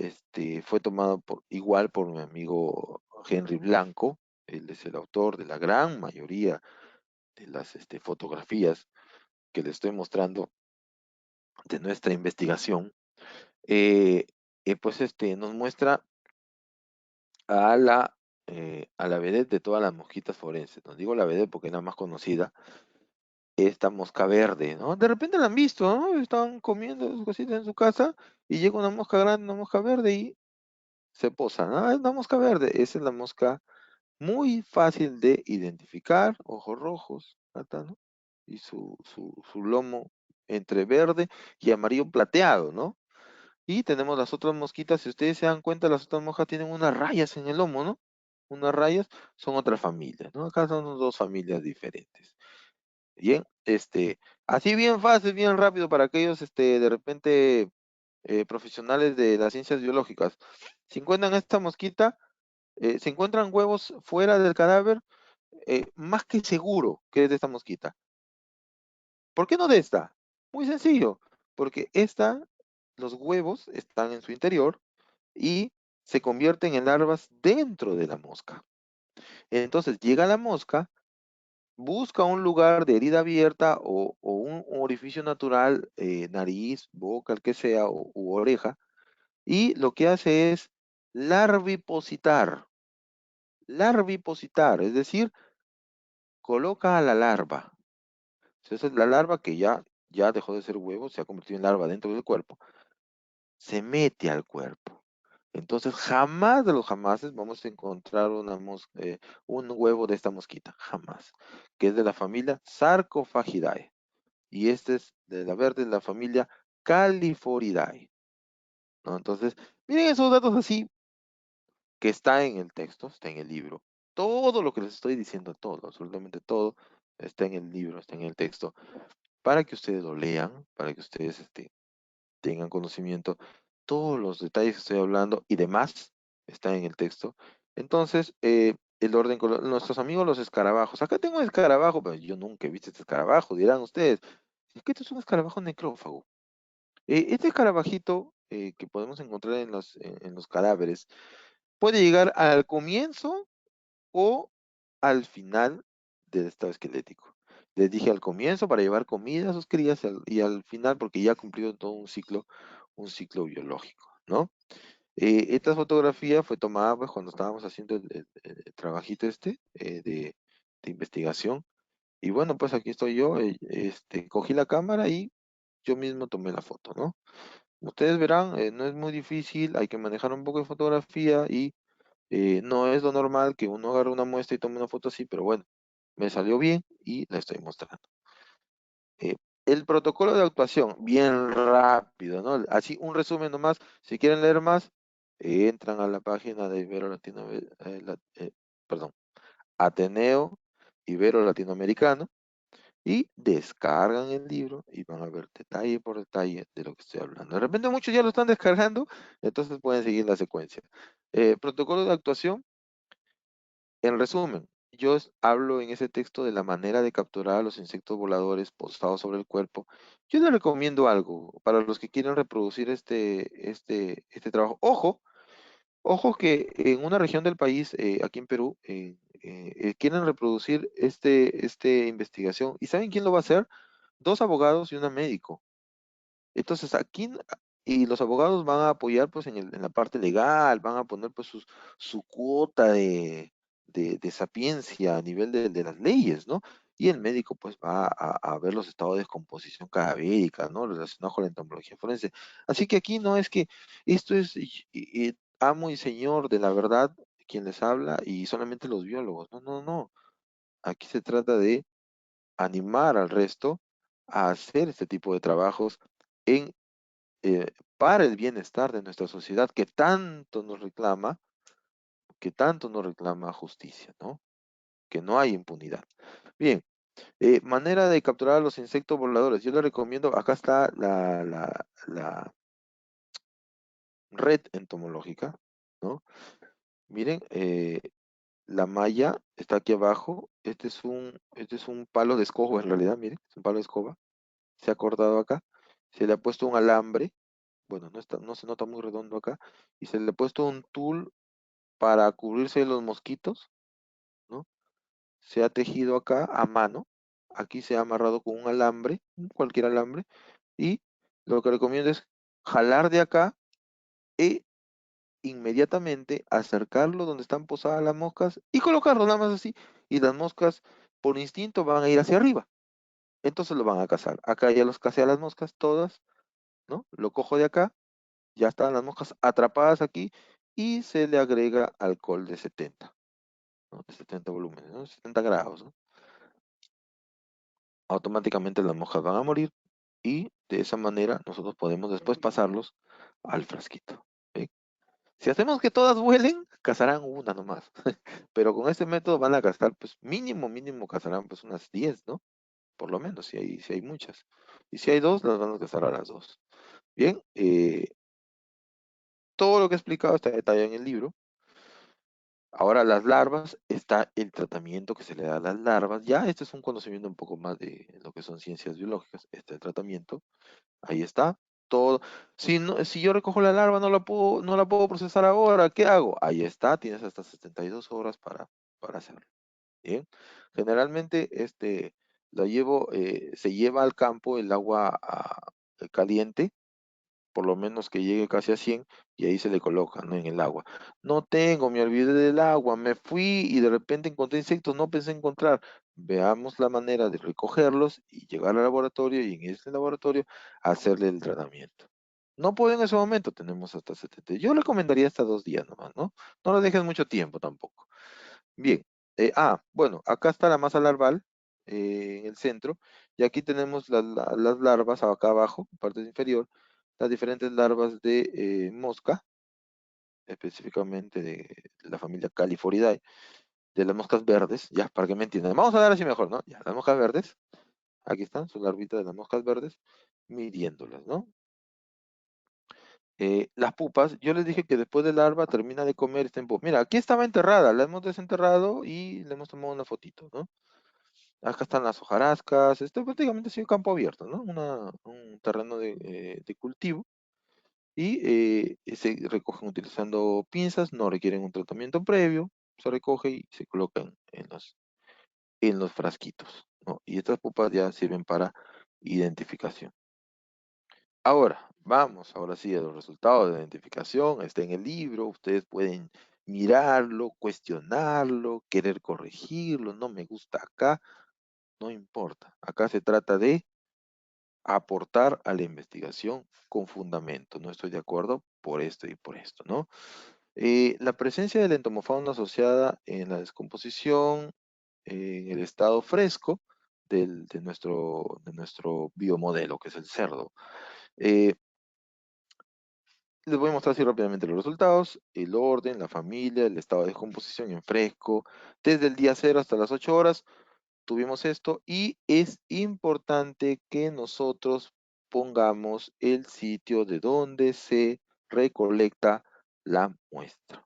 fue tomada igual por mi amigo Henry Blanco. Él es el autor de la gran mayoría de las fotografías que le estoy mostrando de nuestra investigación. Pues nos muestra a la vedette de todas las mosquitas forenses. No digo la vedette porque es la más conocida, esta mosca verde, ¿no? De repente la han visto, ¿no? Estaban comiendo sus cositas en su casa y llega una mosca grande, una mosca verde y se posa, ¿no? Es una mosca verde. Esa es la mosca muy fácil de identificar, ojos rojos, acá, ¿no? Y su lomo entre verde y amarillo plateado, ¿no? Y tenemos las otras mosquitas, si ustedes se dan cuenta, las otras moscas tienen unas rayas en el lomo, ¿no? Unas rayas son otra familia, ¿no? Acá son dos familias diferentes. Bien, así bien fácil, bien rápido para aquellos, de repente, profesionales de las ciencias biológicas. Si encuentran esta mosquita, si encuentran huevos fuera del cadáver, más que seguro que es de esta mosquita. ¿Por qué no de esta? Muy sencillo, porque los huevos están en su interior y se convierten en larvas dentro de la mosca. Entonces llega la mosca, busca un lugar de herida abierta o un orificio natural, nariz, boca, el que sea, u oreja, y lo que hace es larvipositar. Larvipositar, es decir, coloca a la larva. Esa es la larva que ya dejó de ser huevo, se ha convertido en larva dentro del cuerpo, se mete al cuerpo. Entonces, jamás de los jamases vamos a encontrar un huevo de esta mosquita, jamás, que es de la familia Sarcophagidae. Y este es de la verde, de la familia Califoridae, ¿no? Entonces, miren esos datos así que está en el texto, está en el libro. Todo lo que les estoy diciendo, todo, absolutamente todo, está en el libro, está en el texto, para que ustedes lo lean, para que ustedes tengan conocimiento. Todos los detalles que estoy hablando y demás están en el texto. Entonces, el orden con nuestros amigos los escarabajos. Acá tengo un escarabajo, pero yo nunca he visto este escarabajo, dirán ustedes. Es que esto es un escarabajo necrófago. Este escarabajito que podemos encontrar en los cadáveres puede llegar al comienzo o al final del estado esquelético. Les dije al comienzo para llevar comida a sus crías y al final porque ya ha cumplido todo un ciclo biológico, ¿no? Esta fotografía fue tomada pues, cuando estábamos haciendo el trabajito de investigación. Y bueno, pues aquí estoy yo, cogí la cámara y yo mismo tomé la foto, ¿no? Ustedes verán, no es muy difícil, hay que manejar un poco de fotografía y no es lo normal que uno agarre una muestra y tome una foto así, pero bueno, me salió bien y la estoy mostrando. Eh, el protocolo de actuación, bien rápido, ¿no? Así un resumen nomás. Si quieren leer más, entran a la página de Ibero Latino, perdón, Ateneo Ibero Latinoamericano y descargan el libro y van a ver detalle por detalle de lo que estoy hablando. De repente muchos ya lo están descargando, entonces pueden seguir la secuencia. Protocolo de actuación, en resumen, hablo en ese texto de la manera de capturar a los insectos voladores posados sobre el cuerpo. Yo les recomiendo algo para los que quieren reproducir este trabajo. Ojo que en una región del país, aquí en Perú, quieren reproducir este investigación. ¿Y saben quién lo va a hacer? Dos abogados y una médico. Entonces aquí, y los abogados van a apoyar pues en la parte legal, van a poner pues su cuota de sapiencia a nivel de las leyes, ¿no? Y el médico pues va a ver los estados de descomposición cadavérica, ¿no? Relacionados con la entomología forense. Así que aquí no es que esto es amo y señor de la verdad quien les habla y solamente los biólogos. No, no, no. Aquí se trata de animar al resto a hacer este tipo de trabajos en para el bienestar de nuestra sociedad que tanto nos reclama justicia, ¿no? Que no hay impunidad. Bien, manera de capturar a los insectos voladores. Yo le recomiendo, acá está la red entomológica, ¿no? Miren, la malla está aquí abajo. Este es un palo de escoba en realidad, miren, es un palo de escoba. Se ha cortado acá. Se le ha puesto un alambre. Bueno, no se nota muy redondo acá. Y se le ha puesto un tul para cubrirse de los mosquitos, ¿no? Se ha tejido acá a mano, aquí se ha amarrado con un alambre, cualquier alambre, y lo que recomiendo es jalar de acá e inmediatamente acercarlo donde están posadas las moscas y colocarlo nada más así, y las moscas por instinto van a ir hacia arriba, entonces lo van a cazar. Acá ya los casé a las moscas todas, ¿no? Lo cojo de acá, ya están las moscas atrapadas aquí y se le agrega alcohol de 70. ¿No? De 70 volúmenes, ¿no? 70 grados, ¿no? Automáticamente las moscas van a morir y de esa manera nosotros podemos después pasarlos al frasquito. ¿Sí? Si hacemos que todas vuelen, cazarán una nomás. Pero con este método van a cazar, pues mínimo cazarán pues unas 10, ¿no? Por lo menos, si hay muchas. Y si hay dos, las van a cazar a las dos. Bien, todo lo que he explicado está detallado en el libro. Ahora las larvas, está el tratamiento que se le da a las larvas. Ya este es un conocimiento un poco más de lo que son ciencias biológicas. Este tratamiento, ahí está. todo. Si yo recojo la larva, no la puedo procesar ahora, ¿qué hago? Ahí está, tienes hasta 72 horas para hacerlo. Bien. Generalmente se lleva al campo el agua caliente, por lo menos que llegue casi a 100, y ahí se le coloca, ¿no? En el agua. No tengo, me olvidé del agua, me fui y de repente encontré insectos, no pensé encontrar. Veamos la manera de recogerlos y llegar al laboratorio y en ese laboratorio hacerle el tratamiento. No puedo en ese momento, tenemos hasta 70. Yo recomendaría hasta 2 días nomás, ¿no? No lo dejes mucho tiempo tampoco. Bien. Bueno, acá está la masa larval en el centro, y aquí tenemos las larvas acá abajo, parte inferior, las diferentes larvas de mosca, específicamente de la familia Califoridae, de las moscas verdes, ya, para que me entiendan. Vamos a dar así mejor, ¿no? Ya, las moscas verdes, aquí están, sus larvitas de las moscas verdes, midiéndolas, ¿no? Las pupas, yo les dije que después de larva termina de comer, mira, aquí estaba enterrada, la hemos desenterrado y le hemos tomado una fotito, ¿no? Acá están las hojarascas, esto prácticamente ha sido campo abierto, ¿no? Un terreno de cultivo, y se recogen utilizando pinzas, no requieren un tratamiento previo, se recoge y se colocan en los frasquitos, ¿no? Y estas pupas ya sirven para identificación. Ahora, vamos, ahora sí, a los resultados de identificación. Está en el libro, ustedes pueden mirarlo, cuestionarlo, querer corregirlo, no me gusta acá, no importa. Acá se trata de aportar a la investigación con fundamento. No estoy de acuerdo por esto y por esto, ¿no? La presencia de la entomofauna asociada en la descomposición en el estado fresco de nuestro biomodelo, que es el cerdo. Eh, Les voy a mostrar así rápidamente los resultados, el orden, la familia, el estado de descomposición en fresco, desde el día 0 hasta las 8 horas. Tuvimos esto, y es importante que nosotros pongamos el sitio de donde se recolecta la muestra.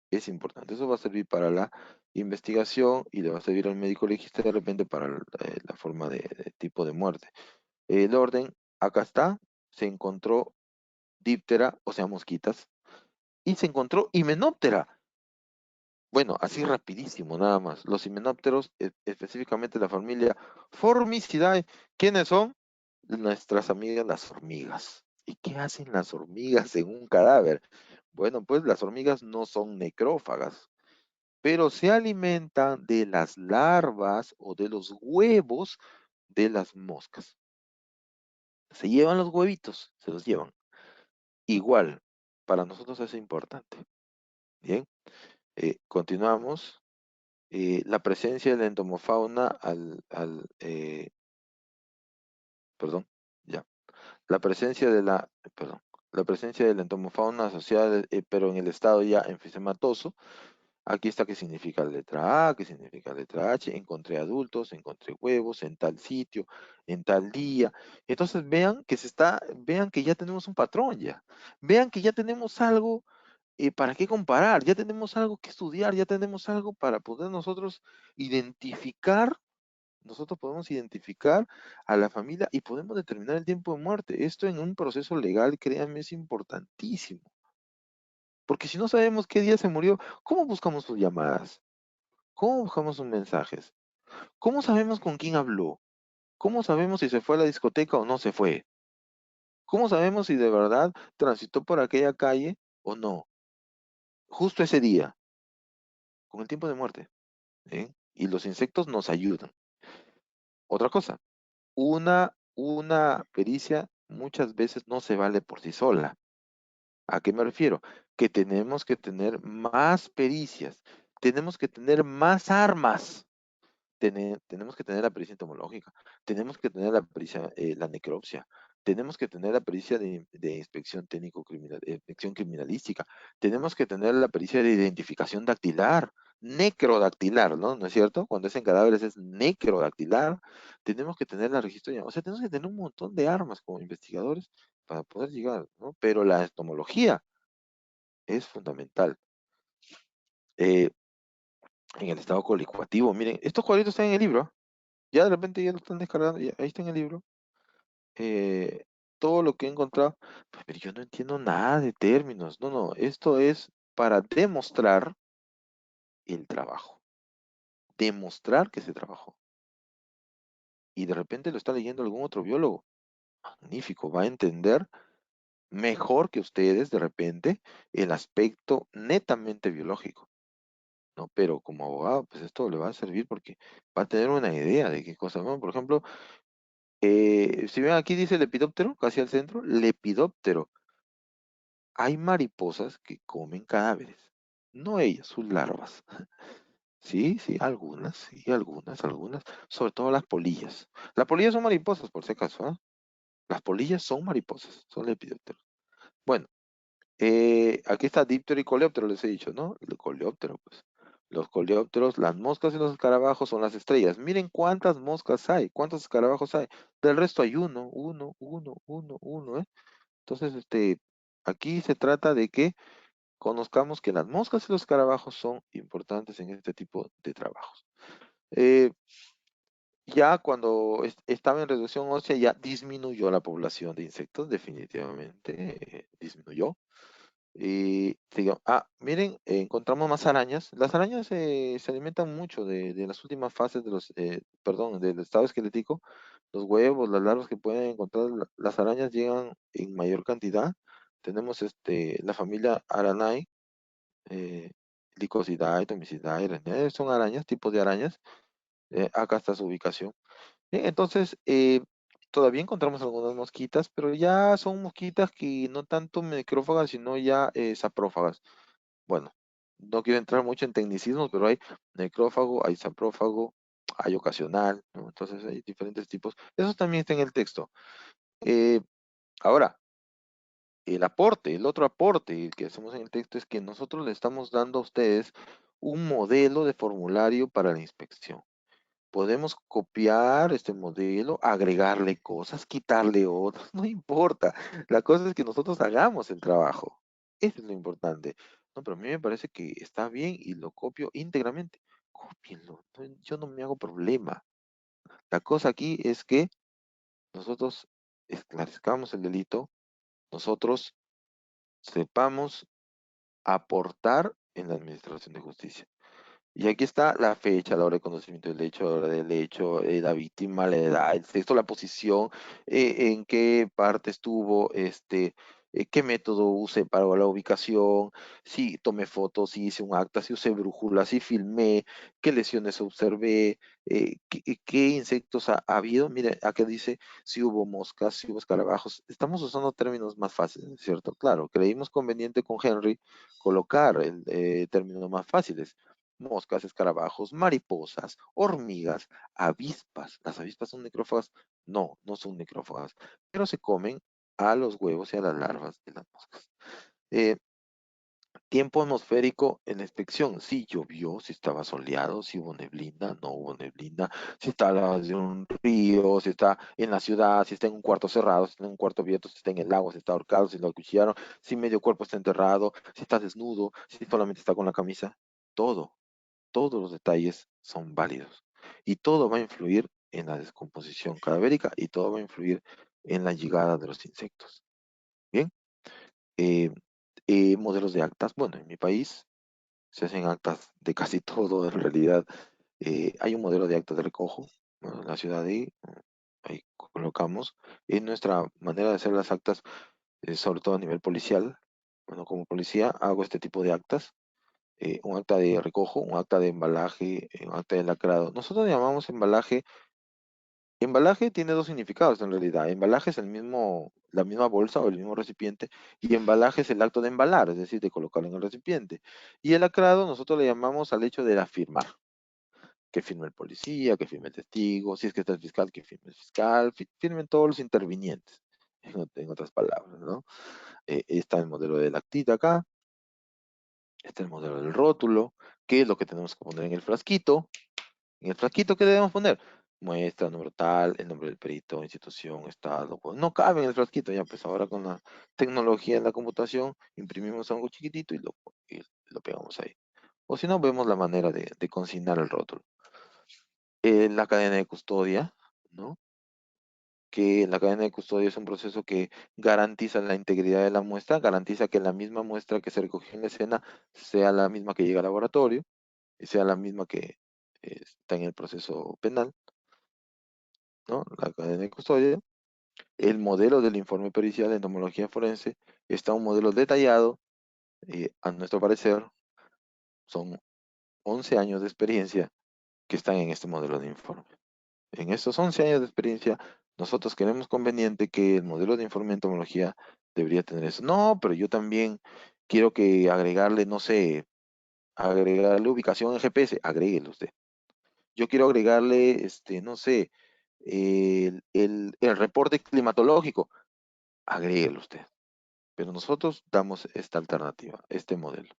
Es importante, eso va a servir para la investigación y le va a servir al médico legista de repente para la forma de tipo de muerte. El orden, acá está, se encontró díptera, o sea, mosquitas, y se encontró himenóptera. Bueno, así rapidísimo, nada más. Los himenópteros, específicamente la familia Formicidae, ¿quiénes son? Nuestras amigas las hormigas. ¿Y qué hacen las hormigas en un cadáver? Bueno, pues las hormigas no son necrófagas, pero se alimentan de las larvas o de los huevos de las moscas. Se llevan los huevitos, se los llevan. Igual, para nosotros es importante. Bien, continuamos. La presencia de la entomofauna perdón, ya. Perdón, la presencia de la entomofauna asociada, pero en el estado ya enfisematoso. Aquí está qué significa la letra A, qué significa la letra H. Encontré adultos, encontré huevos en tal sitio, en tal día. Entonces vean que ya tenemos un patrón ya. Vean que ya tenemos algo para qué comparar, ya tenemos algo que estudiar, ya tenemos algo para poder identificar. Nosotros podemos identificar a la familia y podemos determinar el tiempo de muerte. Esto en un proceso legal, créanme, es importantísimo. Porque si no sabemos qué día se murió, ¿cómo buscamos sus llamadas? ¿Cómo buscamos sus mensajes? ¿Cómo sabemos con quién habló? ¿Cómo sabemos si se fue a la discoteca o no se fue? ¿Cómo sabemos si de verdad transitó por aquella calle o no? Justo ese día, con el tiempo de muerte. ¿Eh? Y los insectos nos ayudan. Otra cosa, una pericia muchas veces no se vale por sí sola. ¿A qué me refiero? Que tenemos que tener más pericias, tenemos que tener más armas. Tenemos que tener la pericia entomológica, tenemos que tener la pericia, la necropsia, tenemos que tener la pericia de inspección técnico-criminal, inspección criminalística, tenemos que tener la pericia de identificación dactilar, necrodactilar, ¿no? ¿No es cierto? Cuando es en cadáveres es necrodactilar. Tenemos que tener la registro, o sea, tenemos que tener un montón de armas como investigadores para poder llegar, ¿no? Pero la entomología es fundamental. Eh, en el estado colicuativo, miren, estos cuadritos están en el libro. Ya de repente ya lo están descargando, ahí está en el libro. todo lo que he encontrado, pues, pero yo no entiendo nada de términos. No, no, esto es para demostrar el trabajo, demostrar que se trabajó. Y de repente lo está leyendo algún otro biólogo. Magnífico, va a entender mejor que ustedes de repente el aspecto netamente biológico, ¿no? Pero como abogado, pues esto le va a servir porque va a tener una idea de qué cosa, ¿no? Por ejemplo, si ven aquí dice lepidóptero, casi al centro, lepidóptero. Hay mariposas que comen cadáveres, no ellas, sus larvas. Sí, sí, algunas, sobre todo las polillas. Las polillas son mariposas, por si acaso, ¿ah? Las polillas son mariposas, son lepidópteros. Bueno, aquí está díptero y coleóptero, les he dicho, ¿no? El coleóptero, pues. Los coleópteros, las moscas y los escarabajos son las estrellas. Miren cuántas moscas hay, cuántos escarabajos hay. Del resto hay uno, ¿eh? Entonces, aquí se trata de que conozcamos que las moscas y los escarabajos son importantes en este tipo de trabajos. Eh, ya cuando estaba en reducción ósea, ya disminuyó la población de insectos, definitivamente, disminuyó. Miren, encontramos más arañas. Las arañas se alimentan mucho de las últimas fases de perdón, del estado esquelético. Los huevos, las larvas que pueden encontrar, las arañas llegan en mayor cantidad. Tenemos la familia Aranae, eh, Lycosidae, Tomisidae, Araneae, son arañas, tipos de arañas. Acá está su ubicación. Bien, entonces, todavía encontramos algunas mosquitas, pero ya son mosquitas que no tanto necrófagas, sino ya saprófagas. Bueno, no quiero entrar mucho en tecnicismos, pero hay necrófago, hay saprófago, hay ocasional, ¿no? Entonces hay diferentes tipos. Eso también está en el texto. Eh, Ahora, el otro aporte que hacemos en el texto es que nosotros le estamos dando a ustedes un modelo de formulario para la inspección. Podemos copiar este modelo, agregarle cosas, quitarle otras, no importa. La cosa es que nosotros hagamos el trabajo. Eso es lo importante. No, pero a mí me parece que está bien y lo copio íntegramente. Cópienlo. Yo no me hago problema. La cosa aquí es que nosotros esclarezcamos el delito, nosotros sepamos aportar en la administración de justicia. Y aquí está la fecha, la hora de conocimiento del hecho, la hora del hecho, la víctima, la edad, el sexo, la posición, en qué parte estuvo, qué método usé para la ubicación, si tomé fotos, si hice un acta, si usé brújula, si filmé, qué lesiones observé, qué insectos ha habido. Mire, acá dice si hubo moscas, si hubo escarabajos. Estamos usando términos más fáciles, ¿cierto? Claro, creímos conveniente con Henry colocar términos más fáciles: moscas, escarabajos, mariposas, hormigas, avispas. ¿Las avispas son necrófagas? No, no son necrófagas, pero se comen a los huevos y a las larvas de las moscas. Eh, Tiempo atmosférico en la inspección: si llovió, si estaba soleado, si hubo neblina, no hubo neblina, si está al lado de un río, si está en la ciudad, si está en un cuarto cerrado, si está en un cuarto abierto, si está en el agua, si está ahorcado, si lo acuchillaron, si medio cuerpo está enterrado, si está desnudo, si solamente está con la camisa. Todo, todos los detalles son válidos y todo va a influir en la descomposición cadavérica y todo va a influir en la llegada de los insectos. Bien, eh, modelos de actas. Bueno, en mi país se hacen actas de casi todo en realidad. Hay un modelo de actas de recojo, bueno, en la ciudad ahí colocamos. Es nuestra manera de hacer las actas, sobre todo a nivel policial. Bueno, como policía hago este tipo de actas: un acta de recojo, un acta de embalaje, un acta de lacrado. Nosotros llamamos embalaje. Embalaje tiene dos significados en realidad. Embalaje es la misma bolsa o el mismo recipiente, y embalaje es el acto de embalar, es decir, de colocarlo en el recipiente. Y el lacrado nosotros le llamamos al hecho de afirmar, que firme el policía, que firme el testigo, si es que está el fiscal, que firme el fiscal, firmen todos los intervinientes, en otras palabras, ¿no? Está el modelo de la actita acá, está el modelo del rótulo, qué es lo que tenemos que poner en el frasquito. En el frasquito, ¿qué debemos poner? Muestra, número tal, el nombre del perito, institución, estado. Pues no cabe en el frasquito, ya pues ahora con la tecnología en la computación imprimimos algo chiquitito y lo pegamos ahí. O si no, vemos la manera de consignar el rótulo. La cadena de custodia, ¿no? que la cadena de custodia es un proceso que garantiza la integridad de la muestra, garantiza que la misma muestra que se recogió en la escena sea la misma que llega al laboratorio, y sea la misma que está en el proceso penal, ¿no? La cadena de custodia. El modelo del informe pericial de entomología forense está un modelo detallado, a nuestro parecer, son 11 años de experiencia que están en este modelo de informe. En estos 11 años de experiencia, nosotros creemos conveniente que el modelo de informe de entomología debería tener eso. No, pero yo también quiero que agregarle, no sé, agregarle ubicación en GPS, agréguele usted. Yo quiero agregarle, no sé, el reporte climatológico, agréguele usted. Pero nosotros damos esta alternativa, este modelo.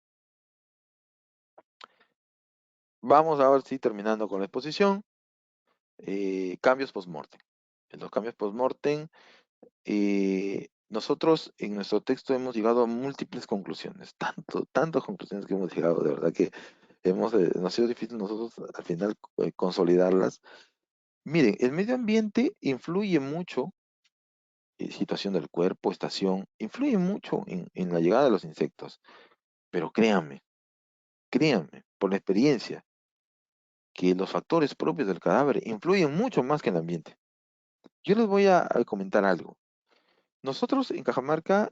Vamos ahora sí terminando con la exposición. Cambios post-mortem. En los cambios post-mortem, nosotros en nuestro texto hemos llegado a múltiples conclusiones, tantas conclusiones que hemos llegado, de verdad que nos ha sido difícil nosotros al final consolidarlas. Miren, el medio ambiente influye mucho, situación del cuerpo, estación, influye mucho en la llegada de los insectos, pero créanme, por la experiencia, que los factores propios del cadáver influyen mucho más que el ambiente. Yo les voy a comentar algo. Nosotros en Cajamarca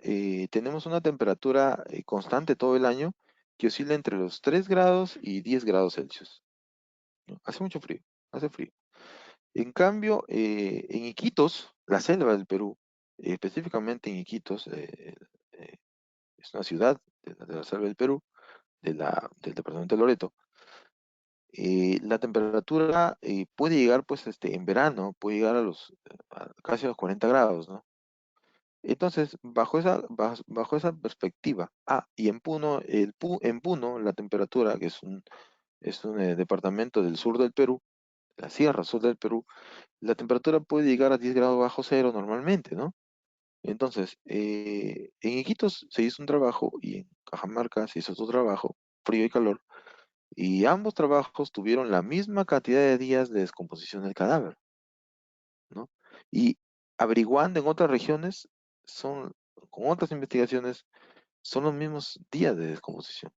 tenemos una temperatura constante todo el año que oscila entre los 3 grados y 10 grados Celsius, ¿no? Hace mucho frío, hace frío. En cambio, en Iquitos, la selva del Perú, específicamente en Iquitos, es una ciudad de la selva del Perú, del departamento de Loreto, la temperatura puede llegar, pues, en verano, puede llegar casi a los 40 grados, ¿no? Entonces, bajo esa perspectiva, y en Puno, en Puno, la temperatura, que es un departamento del sur del Perú, la sierra sur del Perú, la temperatura puede llegar a 10 grados bajo cero normalmente, ¿no? Entonces, en Iquitos se hizo un trabajo y en Cajamarca se hizo otro trabajo, frío y calor, y ambos trabajos tuvieron la misma cantidad de días de descomposición del cadáver, ¿no? Y averiguando en otras regiones, con otras investigaciones, son los mismos días de descomposición.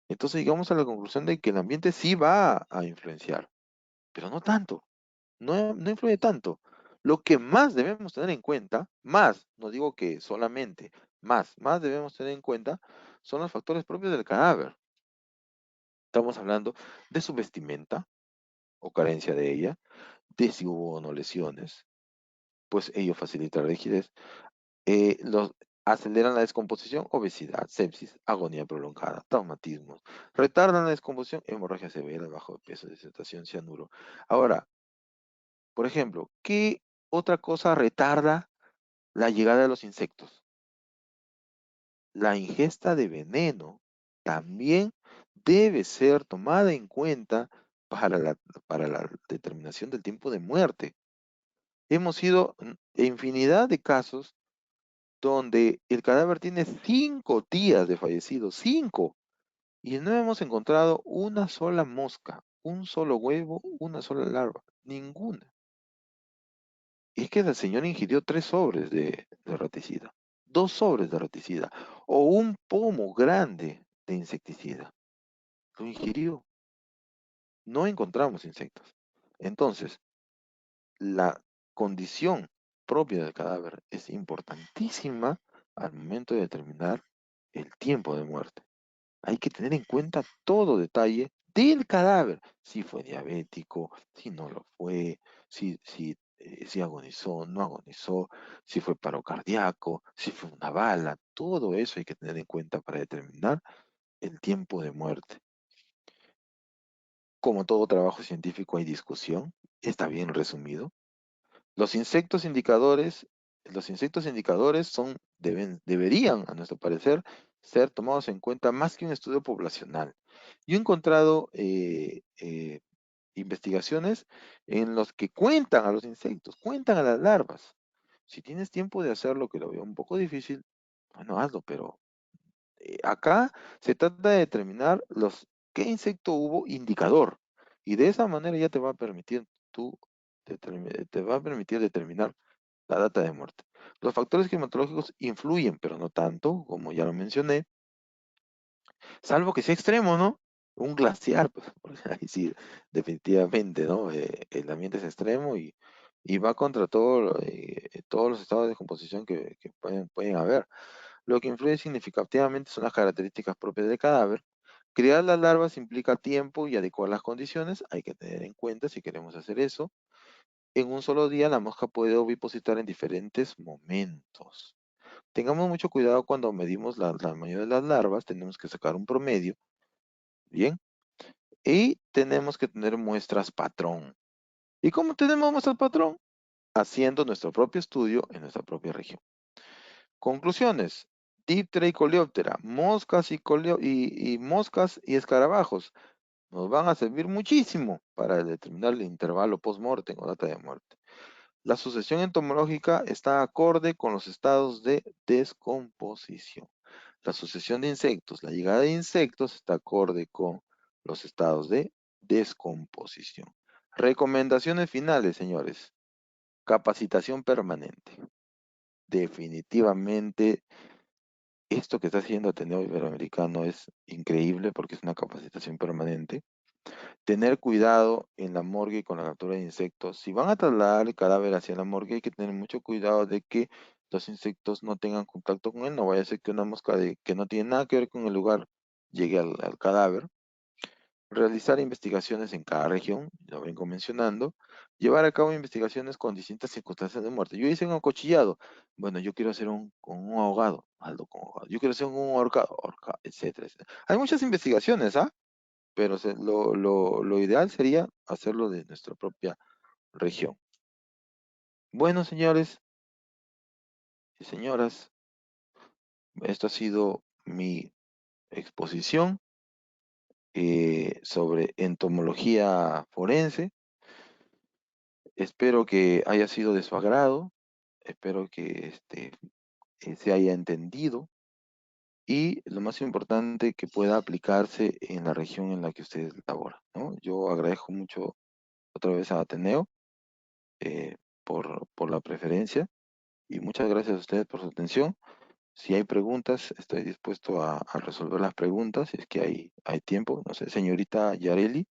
Entonces llegamos a la conclusión de que el ambiente sí va a influenciar, pero no tanto, no influye tanto. Lo que más debemos tener en cuenta, más, no digo que solamente, más debemos tener en cuenta, son los factores propios del cadáver. Estamos hablando de su vestimenta o carencia de ella, de si hubo o no lesiones, pues ello facilita la rigidez. Los aceleran la descomposición, obesidad, sepsis, agonía prolongada, traumatismos, retardan la descomposición, hemorragia severa, bajo peso, deshidratación, cianuro. Ahora, por ejemplo, ¿qué otra cosa retarda la llegada de los insectos? La ingesta de veneno también debe ser tomada en cuenta para la determinación del tiempo de muerte. Hemos ido en infinidad de casos donde el cadáver tiene 5 días de fallecido, 5, y no hemos encontrado una sola mosca, un solo huevo, una sola larva, ninguna. Es que el señor ingirió 3 sobres de raticida, 2 sobres de raticida, o un pomo grande de insecticida. Lo ingirió. No encontramos insectos. Entonces, la condición propia del cadáver es importantísima al momento de determinar el tiempo de muerte. Hay que tener en cuenta todo detalle del cadáver, si fue diabético, si no lo fue, si agonizó, no agonizó, si fue paro cardíaco, si fue una bala, todo eso hay que tener en cuenta para determinar el tiempo de muerte. Como todo trabajo científico hay discusión, está bien resumido. Los insectos indicadores deberían, a nuestro parecer, ser tomados en cuenta más que un estudio poblacional. Yo he encontrado investigaciones en los que cuentan a los insectos, cuentan a las larvas. Si tienes tiempo de hacerlo, que lo veo un poco difícil, bueno, hazlo, pero acá se trata de determinar qué insecto hubo indicador. Y de esa manera ya te va a permitir determinar la data de muerte. Los factores climatológicos influyen, pero no tanto, como ya lo mencioné, salvo que sea extremo, ¿no? Un glaciar, pues, porque ahí sí, definitivamente, ¿no? El ambiente es extremo y va contra todos los estados de composición que pueden haber. Lo que influye significativamente son las características propias del cadáver. Criar las larvas implica tiempo y adecuar las condiciones. Hay que tener en cuenta si queremos hacer eso. En un solo día la mosca puede ovipositar en diferentes momentos. Tengamos mucho cuidado cuando medimos la tamaño de las larvas. Tenemos que sacar un promedio. Bien. Y tenemos que tener muestras patrón. ¿Y cómo tenemos muestras patrón? Haciendo nuestro propio estudio en nuestra propia región. Conclusiones. Diptera y coleóptera, moscas y moscas y escarabajos nos van a servir muchísimo para determinar el intervalo post-mortem o data de muerte. La sucesión entomológica está acorde con los estados de descomposición. La sucesión de insectos, la llegada de insectos está acorde con los estados de descomposición. Recomendaciones finales, señores. Capacitación permanente. Definitivamente, esto que está haciendo Ateneo Iberoamericano es increíble porque es una capacitación permanente. Tener cuidado en la morgue con la captura de insectos. Si van a trasladar el cadáver hacia la morgue, hay que tener mucho cuidado de que los insectos no tengan contacto con él. No vaya a ser que una mosca que no tiene nada que ver con el lugar llegue al cadáver. Realizar investigaciones en cada región, lo vengo mencionando. Llevar a cabo investigaciones con distintas circunstancias de muerte. Yo hice un acuchillado. Bueno, yo quiero hacer con un ahogado. Hazlo con ahogado. Yo quiero hacer un ahorcado, etcétera, etcétera. Hay muchas investigaciones, ¿ah? Pero lo ideal sería hacerlo de nuestra propia región. Bueno, señores y señoras, esto ha sido mi exposición sobre entomología forense. Espero que haya sido de su agrado, espero que se haya entendido y lo más importante, que pueda aplicarse en la región en la que ustedes laboran, ¿no? Yo agradezco mucho otra vez a Ateneo eh, por la preferencia y muchas gracias a ustedes por su atención. Si hay preguntas, estoy dispuesto a resolver las preguntas, si es que hay tiempo. No sé, señorita Yareli.